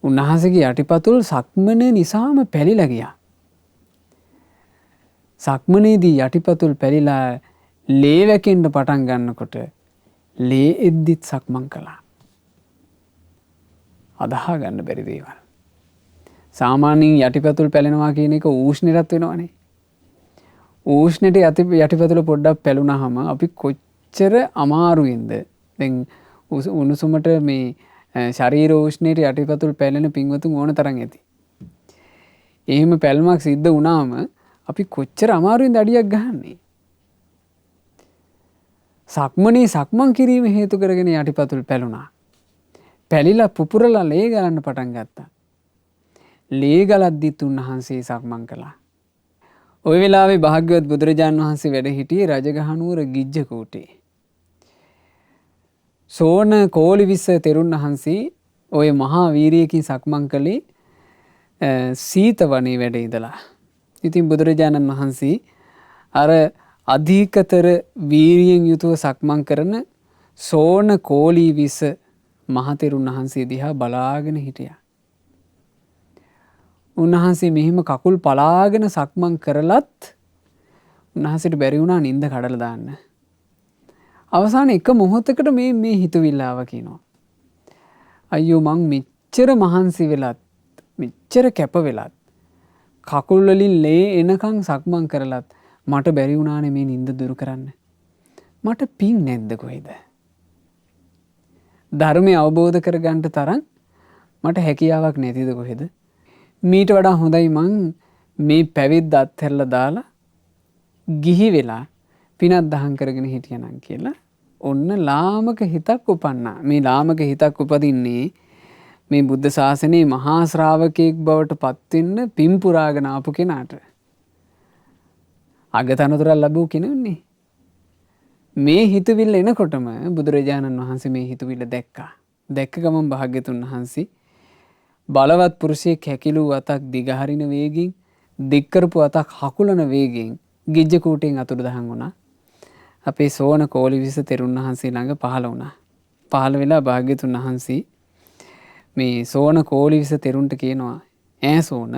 උන්වහන්සේගේ යටිපතුල් සක්මන නිසාම පැලිලා ගියා. සක්මනේදී යටිපතුල් පැලිලා ලේ වැකෙන්න පටන් ගන්නකොට ලේ එද්දිත් සක්මන් කළා. අදහා ගන්න බැරි දේවල්. සාමාන්‍යයෙන් යටිපතුල් පැලෙනවා කියන එක ඌෂ්ණයටත් වෙනවනේ. ඌෂ්ණයට යටිපතුල පොඩ්ඩක් පැලුනහම අපි කොච්චර අමාරුවෙන්ද. දැන් උණුසුමට මේ ශරීර ඌෂ්ණයට යටිපතුල් පැලෙන පින්වතුන් ඕන තරම් ඇති. එහෙම පැල්මක් සිද්ධ වුණාම අපි කොච්චර අමාරුවෙන්ද අඩියක් ගහන්නේ. සක්මනේ සක්මන් කිරීම හේතු කරගෙන යටිපතුල් පැලුණා. පැලිලා පුපුරලා ලේ ගලන්න පටන් ගත්තා. ලේ ගලද්දිත් උන්වහන්සේ සක්මන් කළා. ওই වෙලාවේ භාග්‍යවත් බුදුරජාන් වහන්සේ වැඩ සිටියේ රජගහනුවර ගිජ්ජකූටේ. සෝන කෝලිවිස්ස තෙරුන් වහන්සේ ওই මහා වීරියකින් සක්මන් කළේ සීතවනේ වැඩ ඉඳලා. ඉතින් බුදුරජාණන් වහන්සේ අර අධිකතර වීරියෙන් යුතුව සක්මන් කරන සෝන කෝලිවිස මහතෙරුන් වහන්සේ දිහා බලාගෙන හිටියා. උන්වහන්සේ මෙහිම කකුල් පලාගෙන සක්මන් කරලත් උන්වහන්සේට බැරි වුණා නිින්ද කඩලා දාන්න. අවසාන එක මොහොතකට මේ හිතවිල්ල ආවා කියනවා. අයියෝ මං මෙච්චර මහන්සි වෙලත් මෙච්චර කැප වෙලත් කකුල් වලින් ලේ එනකන් සක්මන් කරලත් මට බැරි වුණානේ මේ නිින්ද දුරු කරන්න. මට පිං නැද්ද කොහෙද? ධර්මය අවබෝධ කරගන්න තරම් මට හැකියාවක් නැතිද කොහෙද? මීට වඩා හොඳයි මං මේ පැවිද්ද අත්හැරලා දාලා ගිහි වෙලා පිනක් දහම් කරගෙන හිටියනම් කියලා ඔන්න ලාමක හිතක් උපන්නා. මේ ලාමක හිතක් උපදින්නේ මේ බුද්ධ ශාසනයේ මහා ශ්‍රාවකයෙක් බවට පත් වෙන්න පින් පුරාගෙන ආපු කෙනාට අගතනතුරක් ලැබුව කෙනෙන්නේ. මේ හිතවිල්ල එනකොටම බුදුරජාණන් වහන්සේ මේ හිතවිල්ල දැක්කා. දැක්ක ගමන් භාග්‍යතුන් වහන්සේ බලවත් පුරුෂයෙක් හැකිලූ අතක් දිගහරින වේගෙන් දික් කරපු අතක් හකුලන වේගෙන් ගිජ්ජ කූටෙන් අතුරුදහන් වුණා. අපේ සෝන කෝලිවිස තෙරුන් වහන්සේ ළඟ පහළ වුණා. පහළ වෙලා භාග්‍යතුන් වහන්සේ මේ සෝන කෝලිවිස තෙරුන්ට කියනවා, ඈ සෝන,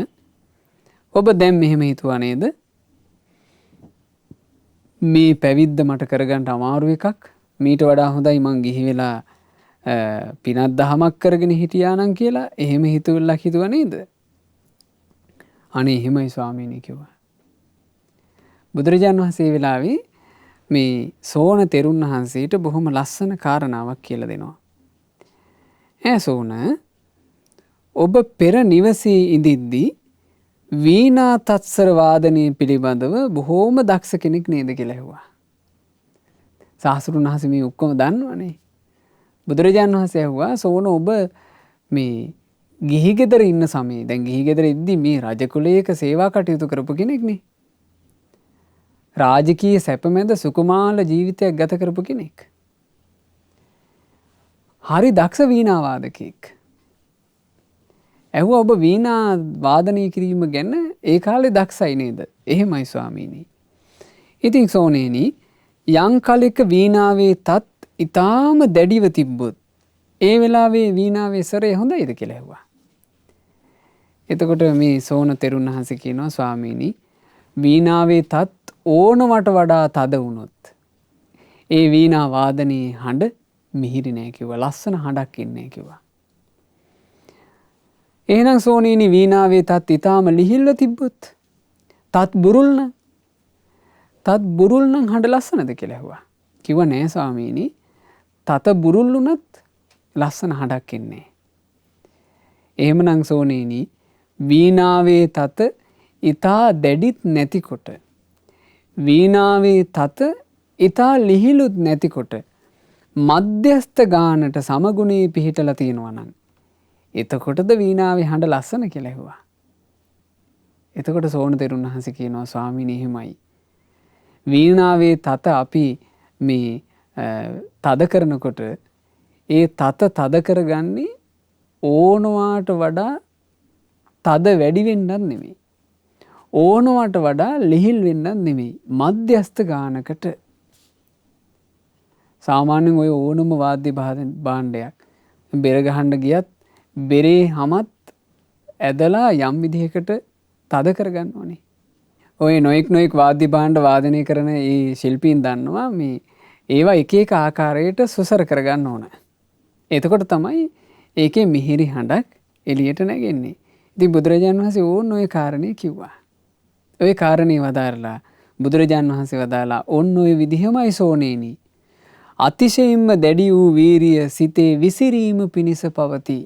ඔබ දැන් මෙහෙම හිතුවා නේද? මේ පැවිද්ද මට කරගන්න අමාරු එකක්. මීට වඩා හොඳයි මං ගිහි වෙලා පිනක් දහමක් කරගෙන හිටියා නම් කියලා එහෙම හිතුවල්ලක් හිතුවා නේද? අනේ එහෙමයි ස්වාමීනි කිව්වා. බුදුරජාණන් වහන්සේ වෙලාවේ මේ සෝන තෙරුන් වහන්සේට බොහොම ලස්සන කාරණාවක් කියලා දෙනවා. ඈ සෝන, ඔබ පෙර නිවසේ ඉඳිද්දී වීණා තත්සර වාදනය පිළිබඳව බොහෝම දක්ෂ කෙනෙක් නේද කියලා ඇහුවා. සාස්ෘණ වහන්සේ මේ ඔක්කොම දන්නවනේ. බුදුරජාණන් වහන්සේ ඇහුවා, සෝන ඔබ මේ ගිහි ගෙදර ඉන්න සමයේ, දැන් ගිහි ගෙදර ඉද්දි මේ රජ කුලයක සේවා කටයුතු කරපු කෙනෙක් නේ. රාජකීය සැප මැද සුකුමාල ජීවිතයක් ගත කරපු කෙනෙක්. හරි දක්ෂ වීණා වාදකයෙක්. ඇහුවා, ඔබ වීණා වාදනය කිරීම ගැන ඒ කාලේ දක්ෂයි නේද? එහෙමයි ස්වාමීනි. ඉතින් සෝනේනි, යම් කලෙක වීණාවේ තත් ඊටාම දැඩිව තිබ්බොත් ඒ වෙලාවේ වීණාවේ ස්වරය හොඳයිද කියලා ඇහුවා. එතකොට මේ සෝන තෙරුන් වහන්සේ කියනවා, ස්වාමීනි, වීණාවේ තත් ඕනවට වඩා තද වුණොත් ඒ වීණා වාදනයේ හඬ මිහිරි නෑ කිව්වා. ලස්සන හඬක් ඉන්නේ කිව්වා. එහෙනම් සෝනීනි, වීණාවේ තත් ඊටාම ලිහිල්ව තිබ්බොත්, තත් බුරුල් නම් හඬ ලස්සනද කියලා ඇහුවා. කිව්වා නෑ ස්වාමීනි, තත බුරුල් වුණත් ලස්සන හඬක් එන්නේ. එහෙමනම් සෝනීනි, වීණාවේ තත ඊටා දැඩිත් නැතිකොට, වීණාවේ තත ඊටා ලිහිලුත් නැතිකොට මධ්‍යස්ථ ගානට සමගුණේ පිහිටලා තියෙනවා නම් එතකොටද වීණාවේ හඬ ලස්සන කියලා ඇහුවා. එතකොට සෝන තෙරුන් වහන්සේ කියනවා, ස්වාමීනි එහෙමයි. වීණාවේ තත අපි මේ තද කරනකොට ඒ තත තද කරගන්නේ ඕනවාට වඩා තද වැඩි වෙන්නත් නෙමෙයි. ඕනවට වඩා ලිහිල් වෙන්නත් නෙමෙයි. මධ්‍යස්ථ ගානකට. සාමාන්‍යයෙන් ඔය ඕනම වාද්‍ය භාණ්ඩයක් බෙර ගහන්න ගියත් බෙරේ හැමත් ඇදලා යම් විදිහකට තද කරගන්න ඕනේ. ඔය නොඑක් වාද්‍ය භාණ්ඩ වාදනය කරන ඒ ශිල්පීන් දන්නවා මේ ඒවා එක එක ආකාරයට සුසර කරගන්න ඕන. එතකොට තමයි ඒකේ මිහිරි හඬක් එළියට නැගෙන්නේ. ඉතින් බුදුරජාණන් වහන්සේ ඕන ඔය කාරණේ කිව්වා. ඔය කාරණේ වදාරලා බුදුරජාණන් වහන්සේ වදාලා ඕන ඔය විදිහමයි සෝනේනි. අතිශයින්ම දැඩි වූ වීරිය සිතේ විසිරීම පිණිස පවතී.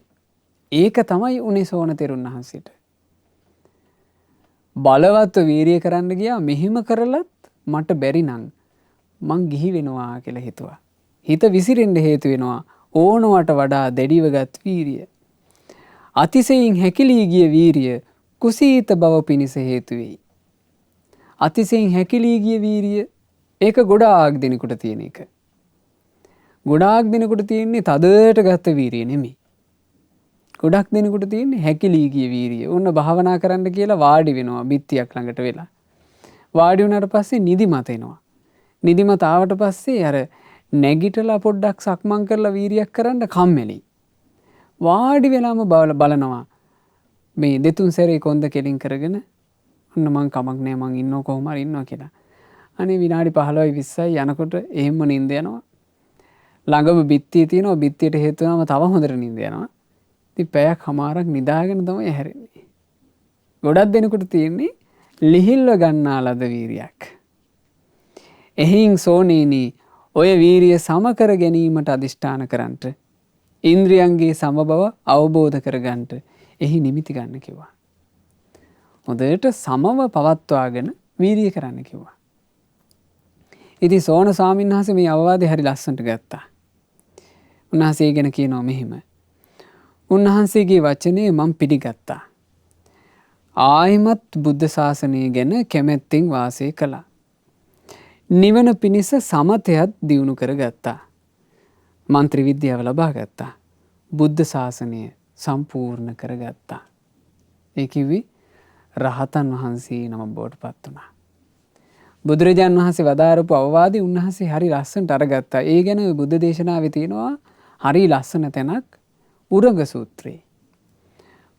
ඒක තමයි උනේ සෝන තෙරුන් වහන්සේට. බලවත් වීරිය කරන්න ගියා, මෙහෙම කරලත් මට බැරි නම් මං ගිහි වෙනවා කියලා හිතුවා. හිත විසිරෙන්න හේතු වෙනවා ඕනවට වඩා දැඩිවගත් වීරිය. අතිශයින් හැකිලී ගිය වීරිය කුසීත බව පිණිස හේතු වෙයි. අතිශයින් හැකිලී ගිය වීරිය ඒක ගොඩාක් දෙනෙකුට තියෙන එක. ගොඩාක් දෙනෙකුට තියෙන්නේ තදට ගත්ත වීරිය නෙමෙයි. ගොඩක් දෙනෙකුට තියෙන්නේ හැකිලී ගිය වීරිය. ඔන්න භාවනා කරන්න කියලා වාඩි වෙනවා බිත්තියක් ළඟට වෙලා. වාඩි වුණාට පස්සේ නිදිමත එනවා. නිදිමත ආවට පස්සේ අර නැගිටලා පොඩ්ඩක් සක්මන් කරලා වීරියක් කරන්න කම්මැලි. වාඩි වෙලාම බලනවා මේ දෙතුන් සැරේ කොන්ද කෙලින් කරගෙන ඔන්න මං කමක් නෑ මං ඉන්නව කොහොම හරි ඉන්නවා කියලා. අනේ විනාඩි 15යි 20යි යනකොට එහෙම නිින්ද යනවා. ළඟම බිත්තිය තියෙනවා, බිත්තියට හේතු වෙනම තව හොඳට නිින්ද යනවා. ඉතින් පැයක් හමාරක් නිදාගෙන තමයි හැරෙන්නේ. ගොඩක් දෙනෙකුට තියෙන්නේ ලිහිල්ව ගන්නා ලද වීරියක්. එහින් සෝනේනි, ඔය වීරිය සම කර ගැනීමට අදිෂ්ඨාන කරන්ට, ඉන්ද්‍රියන්ගේ සමබව අවබෝධ කරගන්නට එහි නිමිති ගන්න කිව්වා. හොඳට සමව පවත්වාගෙන වීරිය කරන්න කිව්වා. ඉතින් සෝන ස්වාමීන් වහන්සේ මේ අවවාදේ හරි ලස්සනට ගත්තා. උන්වහන්සේ ගැන කියනවා මෙහෙම. උන්වහන්සේගේ වචනේ මම පිළිගත්තා. ආයිමත් බුද්ධ ශාසනය ගැන කැමැත්තෙන් වාසය කළා. නිවන පිණිස සමතයත් දියුණු කර ගත්තා. මන්ත්‍රී විද්‍යාව ලබා ගත්තා. බුද්ධ ශාසනය සම්පූර්ණ කර ගත්තා. ඒ කිව්වේ රහතන් වහන්සේ නම බවට පත් වුණා. බුදුරජාන් වහන්සේ වදාරපු අවවාදී උන්වහන්සේ හරි ලස්සනට අරගත්තා. ඒ ගැන බුද්ධ දේශනාවේ තියෙනවා හරි ලස්සන තැනක් උරග සූත්‍රයේ.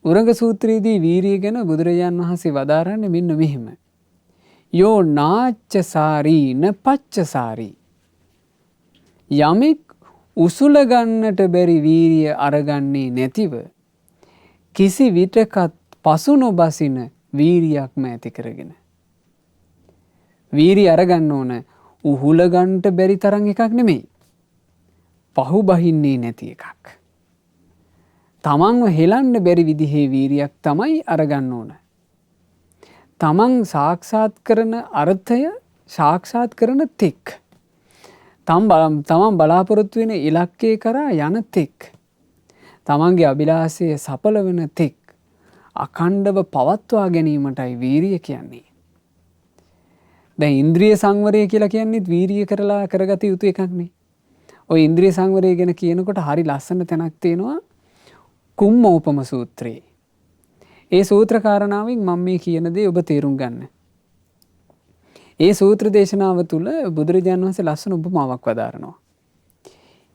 උරග සූත්‍රයේදී වීරිය ගැන බුදුරජාන් වහන්සේ වදාරන්නේ මෙන්න මෙහෙම. යෝ නාච්චසාරී න පච්චසාරී. යමෙක් උසුල ගන්නට බැරි වීරිය අරගන්නේ නැතිව කිසි විටකත් පසු නොබසින වීරියක්ම ඇති කරගෙන. වීරිය අරගන්න ඕන උහුල ගන්නට බැරි තරම් එකක් නෙමෙයි. පහු බහින්නේ නැති එකක්. තමන්ව හෙලන්න බැරි විදිහේ වීරියක් තමයි අරගන්න ඕන. තමන් සාක්ෂාත් කරන අර්ථය සාක්ෂාත් කරන තෙක්. තමන් බලාපොරොත්තු වෙන ඉලක්කය කරා යන තෙක්. තමන්ගේ අභිලාෂය සඵල වෙන තෙක් අඛණ්ඩව පවත්වා ගැනීමටයි වීරිය කියන්නේ. දැන් ඉන්ද්‍රිය සංවරය කියලා කියන්නේත් වීරිය කරලා කරගත යුතු එකක්නේ. ওই ඉන්ද්‍රිය සංවරය ගැන කියනකොට හරි ලස්සන තැනක් තියෙනවා කුම්මෝපම සූත්‍රයේ. ඒ සූත්‍ර කාරණාවෙන් මම මේ කියන දේ ඔබ තේරුම් ගන්න. ඒ සූත්‍ර දේශනාව තුළ බුදුරජාණන් වහන්සේ ලස්සන උපමාවක් වදාරනවා.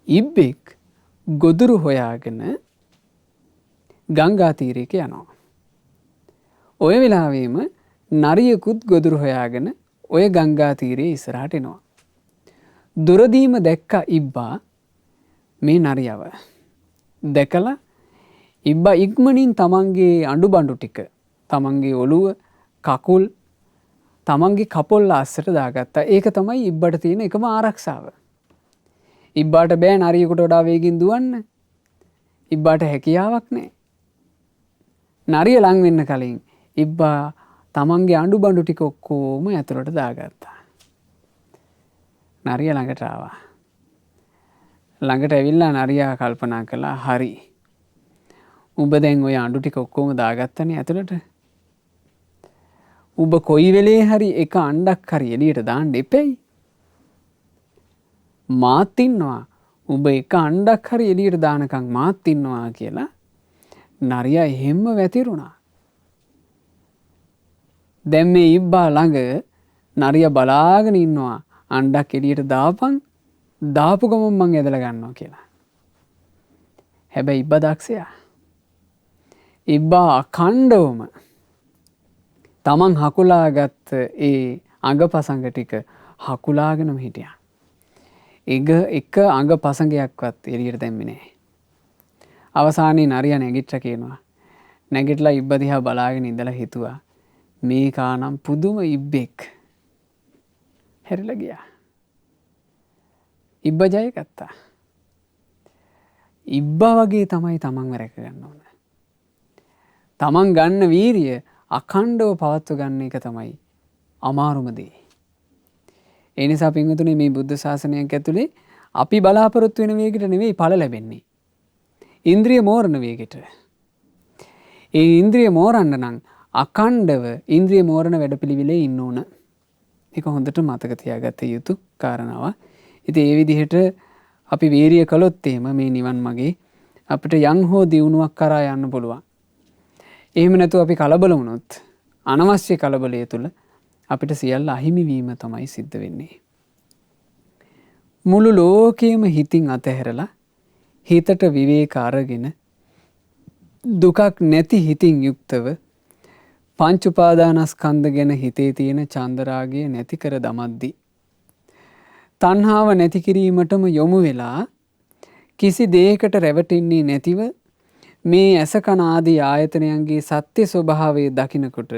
ඉබ්බෙක් ගොදුරු හොයාගෙන ගංගා තීරයක යනවා. ඔය වෙලාවෙම නරියකුත් ගොදුරු හොයාගෙන ඔය ගංගා තීරයේ ඉස්සරහට එනවා. දුරදීම දැක්ක ඉබ්බා මේ නරියව. දැකලා ඉබ්බා ඉක්මනින් තමන්ගේ අඬු බඬු ටික තමන්ගේ ඔළුව කකුල් තමන්ගේ කපොල්ල අස්සට දාගත්තා. ඒක තමයි ඉබ්බට තියෙන එකම ආරක්ෂාව. ඉබ්බාට බෑ නරියෙකුට වඩා වේගින් දුවන්න. ඉබ්බාට හැකියාවක් නැහැ. නරිය ලං වෙන්න කලින් ඉබ්බා තමන්ගේ අඬු බඬු ටික ඔක්කොම ඇතුළට දාගත්තා. නරිය ළඟට ආවා. ළඟට ඇවිල්ලා නරියා කල්පනා කළා හරි. උඹ දැන් ඔය අඬු ටික ඔක්කොම දාගත්තනේ ඇතුළට. උඹ කොයි වෙලේ හරි එක අණ්ඩක් හරි එළියට දාන්න එපෙයි. මාත් ඉන්නවා. උඹ එක අණ්ඩක් හරි එළියට දානකම් මාත් ඉන්නවා කියලා නරියා එහෙම්ම වැතිරුණා. දැන් මේ ඉබ්බා ළඟ නරියා බලාගෙන ඉන්නවා අණ්ඩක් එළියට දාපන් දාපු ගමන් මං ඇදලා ගන්නවා කියලා. හැබැයි ඉබ්බා දක්ෂයා. ඉබ්බා අඛණ්ඩවම තමන් හකුලාගත්ත ඒ අඟපසඟ ටික හකුලාගෙනම හිටියා. එක අඟපසඟයක්වත් එළියට දැම්මේ නැහැ. අවසානයේ නරියා නැගිටලා කියනවා. නැගිටලා ඉබ්බා දිහා බලාගෙන ඉඳලා හිතුවා මේකානම් පුදුම ඉබ්බෙක්. හැරිලා ගියා. ඉබ්බා ජය ගත්තා. ඉබ්බා වගේ තමයි තමන්ව රැක ගන්න ඕන. තමන් ගන්න වීරිය අඛණ්ඩව පවත්ව ගන්න එක තමයි අමාරුම දේ. ඒ නිසා පින්වතුනි මේ බුද්ධ ශාසනයක් ඇතුලේ අපි බලාපොරොත්තු වෙන වේගයට නෙවෙයි ඵල ලැබෙන්නේ. ඉන්ද්‍රිය මෝරණ වේගයට. ඒ ඉන්ද්‍රිය මෝරන්න නම් අඛණ්ඩව ඉන්ද්‍රිය මෝරණ වැඩපිළිවිලේ ඉන්න ඕන. ඒක හොඳට මතක තියාගත යුතු කාරණාවක්. ඉතින් ඒ විදිහට අපි වීරිය කළොත් එහෙම මේ නිවන් මාගේ අපිට යම් හෝ දියුණුවක් කරා යන්න පුළුවන්. එහෙම නැතුව අපි කලබල වුණොත් අනවශ්‍ය කලබලය තුළ අපිට සියල්ල අහිමි වීම තමයි සිද්ධ වෙන්නේ. මුළු ලෝකෙම හිතින් අතහැරලා හිතට විවේක අරගෙන දුකක් නැති හිතින් යුක්තව පංච උපාදානස්කන්ධ ගැන හිතේ තියෙන චන්දරාගය නැති කර දමද්දී තණ්හාව නැති කිරීමටම යොමු වෙලා කිසි දෙයකට රැවටෙන්නේ නැතිව මේ ඇස කන ආදී ආයතනයන්ගේ සත්‍ය ස්වභාවය දකිනකොට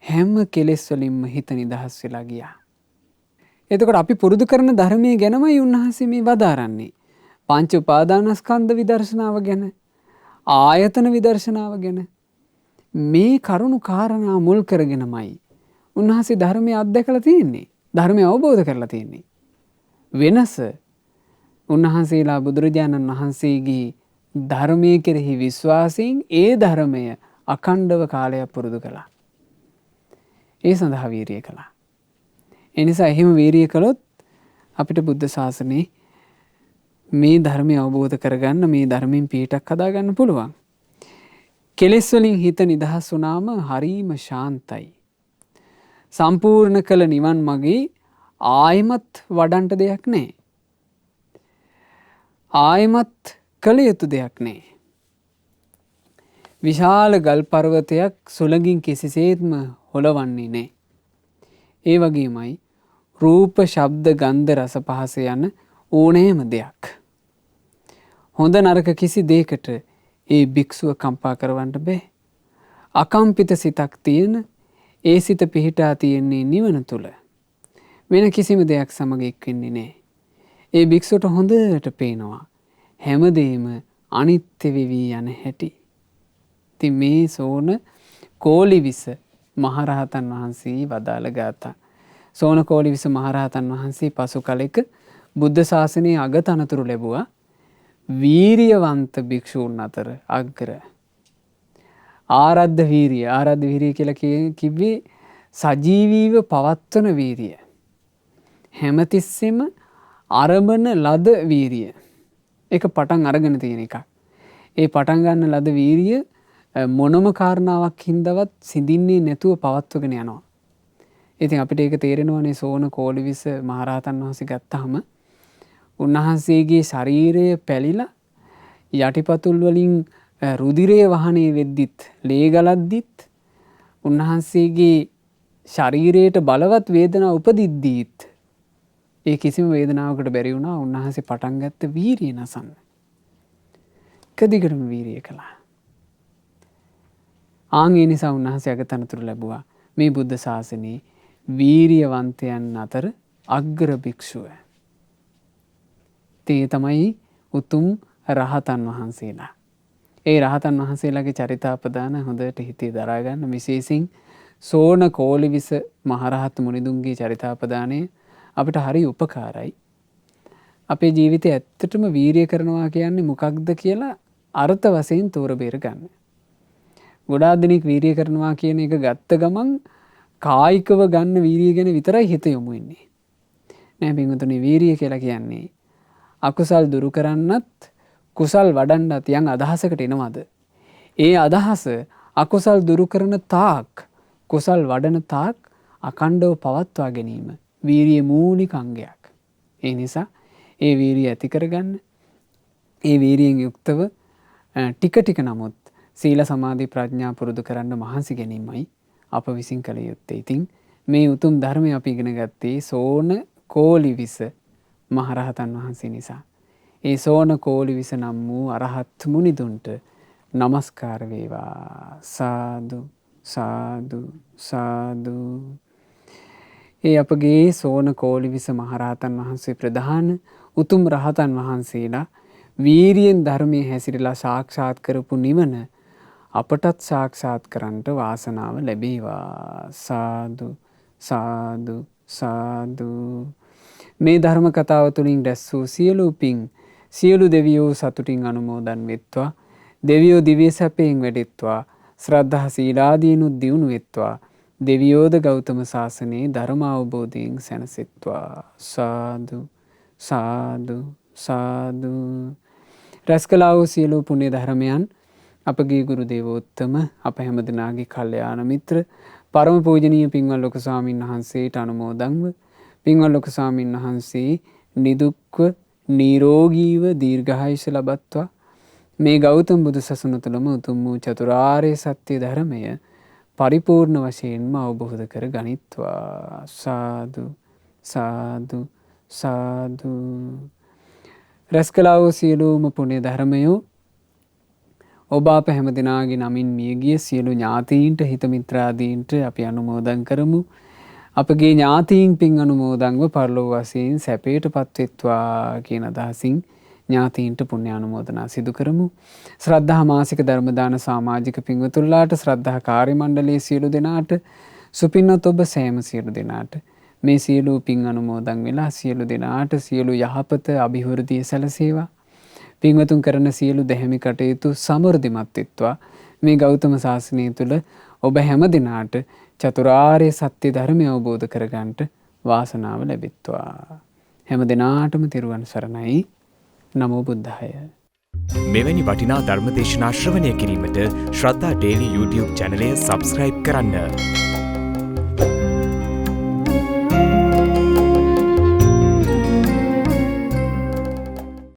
හැම කෙලෙස් වලින්ම හිත නිදහස් වෙලා ගියා. එතකොට අපි පුරුදු කරන ධර්මයේ ගැනමයි උන්වහන්සේ මේ වදාරන්නේ. පංච උපාදානස්කන්ධ විදර්ශනාව ගැන, ආයතන විදර්ශනාව ගැන මේ කරුණු කාරණා මුල් කරගෙනමයි උන්වහන්සේ ධර්මය අත්දැකලා තියෙන්නේ. ධර්මය අවබෝධ කරලා තියෙන්නේ. වෙනස උන්වහන්සේලා බුදුරජාණන් වහන්සේගේ ධර්මයේ කෙරෙහි විශ්වාසයෙන් ඒ ධර්මය අඛණ්ඩව කාලයක් පුරුදු කළා. ඒ සඳහා වීරිය කළා. ඒ නිසා එහෙම වීරිය කළොත් අපිට බුද්ධ ශාසනයේ මේ ධර්මය අවබෝධ කරගන්න, මේ ධර්මයෙන් පිහිටක් හදාගන්න පුළුවන්. කෙලෙස් වලින් හිත නිදහස් වුණාම හරීම ශාන්තයි. සම්පූර්ණ කළ නිවන් මගේ ආයමත් වඩන්ට දෙයක් නැහැ. ආයමත් කළ යුතු දෙයක් නැහැ. විශාල ගල් පර්වතයක් සුළඟින් කිසිසේත්ම හොලවන්නේ නැහැ. ඒ වගේමයි රූප, ශබ්ද, ගන්ධ, රස, පහස යන ඕනෑම දෙයක්. හොඳ නරක කිසි දෙයකට ඒ භික්ෂුව කම්පා කරවන්න බෑ. අකම්පිත සිතක් තියෙන, ඒ සිත පිහිටා තියෙන්නේ නිවන තුල. වෙන කිසිම දෙයක් සමග එක් වෙන්නේ නැහැ. ඒ භික්ෂුවට හොඳට පේනවා හැමදේම අනිත්‍ය වෙවි යන හැටි. ඉතින් මේ සෝන කෝලිවිස මහරහතන් වහන්සේ වදාළ ගාථා. සෝන කෝලිවිස මහරහතන් වහන්සේ පසු කලෙක බුද්ධ ශාසනයේ අගතනතුරු ලැබුවා. වීරියවන්ත භික්ෂූන් අතර අග්‍ර. ආරද්ධ වීරිය. ආරද්ධ වීරිය කියලා කිව්වේ සජීවීව පවත්වන වීරිය. හැමතිස්සෙම අරඹන ලද වීරිය. ඒක පටන් අරගෙන තියෙන එකක්. ඒ පටන් ගන්න ලද වීරිය මොනම කාරණාවක් හින්දාවත් සිඳින්නේ නැතුව පවත්වගෙන යනවා. ඉතින් අපිට ඒක තේරෙනවනේ සෝන කෝලිවිස මහරහතන් වහන්සේ ගත්තාම උන්වහන්සේගේ ශරීරය පැලිලා යටිපතුල් වලින් රුධිරය වහනේ වෙද්දිත්, ලේ ගලද්දිත්, උන්වහන්සේගේ ශරීරයට බලවත් වේදනා උපදිද්දීත් ඒ කිසිම වේදනාවකට බැරි වුණා උන්වහන්සේ පටන් ගත්ත වීරිය නසන්න. කදිගටම වීරිය කළා. ඒ නිසා උන්වහන්සේ අගතනතුරු ලැබුවා. මේ බුද්ධ ශාසනයේ වීරියවන්තයන් අතර අග්‍ර භික්ෂුව. ඒ තමයි උතුම් රහතන් වහන්සේලා. ඒ රහතන් වහන්සේලාගේ චරිතාපදාන හොඳට හිතේ දරා ගන්න. විශේෂයෙන් සෝන කෝලිවිස මහරහත් මුනිදුන්ගේ චරිතාපදානය අපිට හරි උපකාරයි. අපේ ජීවිතේ ඇත්තටම වීරිය කරනවා කියන්නේ මොකක්ද කියලා අර්ථ වශයෙන් තෝර බේර ගන්න. ගොඩාක් දෙනෙක් වීරිය කරනවා කියන එක ගත්ත ගමන් කායිකව ගන්න වීරිය ගැන විතරයි හිත යොමු වෙන්නේ. නෑ පින්වතුනි, වීරිය කියලා කියන්නේ අකුසල් දුරු කරන්නත් කුසල් වඩන්නත් යම් අදහසකට එනවද? ඒ අදහස අකුසල් දුරු කරන තාක්, කුසල් වඩන තාක් අකණ්ඩව පවත්වා ගැනීම වීරිය මූලික අංගයක්. ඒ නිසා ඒ වීරිය ඇති කරගන්න, ඒ වීරියෙන් යුක්තව ටික ටික නමුත් සීල සමාධි ප්‍රඥා පුරුදු කරන්න මහන්සි ගැනීමයි අප විසින් කළ යුත්තේ. ඉතින් මේ උතුම් ධර්මය අපි ඉගෙන ගත්තේ සෝන කෝලිවිස මහරහතන් වහන්සේ නිසා. ඒ සෝන කෝලිවිස නම් වූ අරහත් මුනිදුන්ට නමස්කාර වේවා. සාදු සාදු සාදු. ඒ අපගේ සෝන කෝලිවිස මහරහතන් වහන්සේ ප්‍රධාන උතුම් රහතන් වහන්සේලා වීරියෙන් ධර්මයේ හැසිරලා සාක්ෂාත් කරපු නිවන අපටත් සාක්ෂාත් කරන්නට වාසනාව ලැබේවා. සාදු සාදු සාදු. මේ ධර්ම කතාව තුළින් රැස් වූ සියලු පින් සියලු දෙවියෝ සතුටින් අනුමෝදන් වෙත්වා. දෙවියෝ දිව්‍ය සැපයෙන් වැඩෙත්වා. ශ්‍රද්ධා සීලාදීනුත් දියුණු වෙත්වා. දෙවියෝද ගෞතම සාසනයේ ධර්ම අවබෝධයෙන් සැනසෙත්වා. සාදු සාදු සාදු. රැස් කළා වූ සියලු පුණ්‍ය ධර්මයන් අපගේ ගුරු දේවෝත්තම අප හැමදෙනාගේ කල්යාණ මිත්‍ර පරම පූජනීය පින්වත් ලොකු ස්වාමීන් වහන්සේට අනුමෝදන්ව පින්වත් ලොකු ස්වාමීන් වහන්සේ නිදුක්ව නිරෝගීව දීර්ඝායුෂ ලබත්වා. මේ ගෞතම බුදු සසුන තුළම උතුම් වූ චතුරාර්ය සත්‍ය ධර්මය පරිපූර්ණ වශයෙන්ම අවබෝධ කර ගනිත්වා. සාදු සාදු සාදු. රැස් කළා වූ සියලුම පුණ්‍ය ධර්මයෝ ඔබ අප හැම දෙනාගේ නමින් මියගිය සියලු ඥාතීන්ට හිත මිත්‍රාදීන්ට අපි අනුමෝදන් කරමු. අපගේ ඥාතීන් පින් අනුමෝදන්ව පරලොව වශයෙන් සැපයට පත්වෙත්වා කියන අදහසින් ඥාතීන්ට පුණ්‍ය අනුමෝදනා සිදු කරමු. ශ්‍රද්ධා මාසික ධර්ම දාන සමාජික පින්වතුන්ලාට, ශ්‍රද්ධා කාර්ය මණ්ඩලයේ සියලු දෙනාට, සුපින්වත් ඔබ සෑම සියලු දෙනාට මේ සියලු පින් අනුමෝදන් වෙලා සියලු දෙනාට සියලු යහපත අභිවෘද්ධිය සැලසේවා. පින්වතුන් කරන සියලු දැහැමි කටයුතු සමෘද්ධිමත් වෙත්වා. මේ ගෞතම සාසනය තුළ ඔබ හැම දිනාට චතුරාර්ය සත්‍ය ධර්මය අවබෝධ කරගන්නට වාසනාව ලැබෙත්වා. හැම දිනාටම තෙරුවන් සරණයි. නමෝ බුද්ධාය. මෙවැනි වටිනා ධර්ම දේශනා ශ්‍රවණය කිරීමට ශ්‍රද්ධා ඩේලි YouTube චැනලය සබස්ක්‍රයිබ් කරන්න.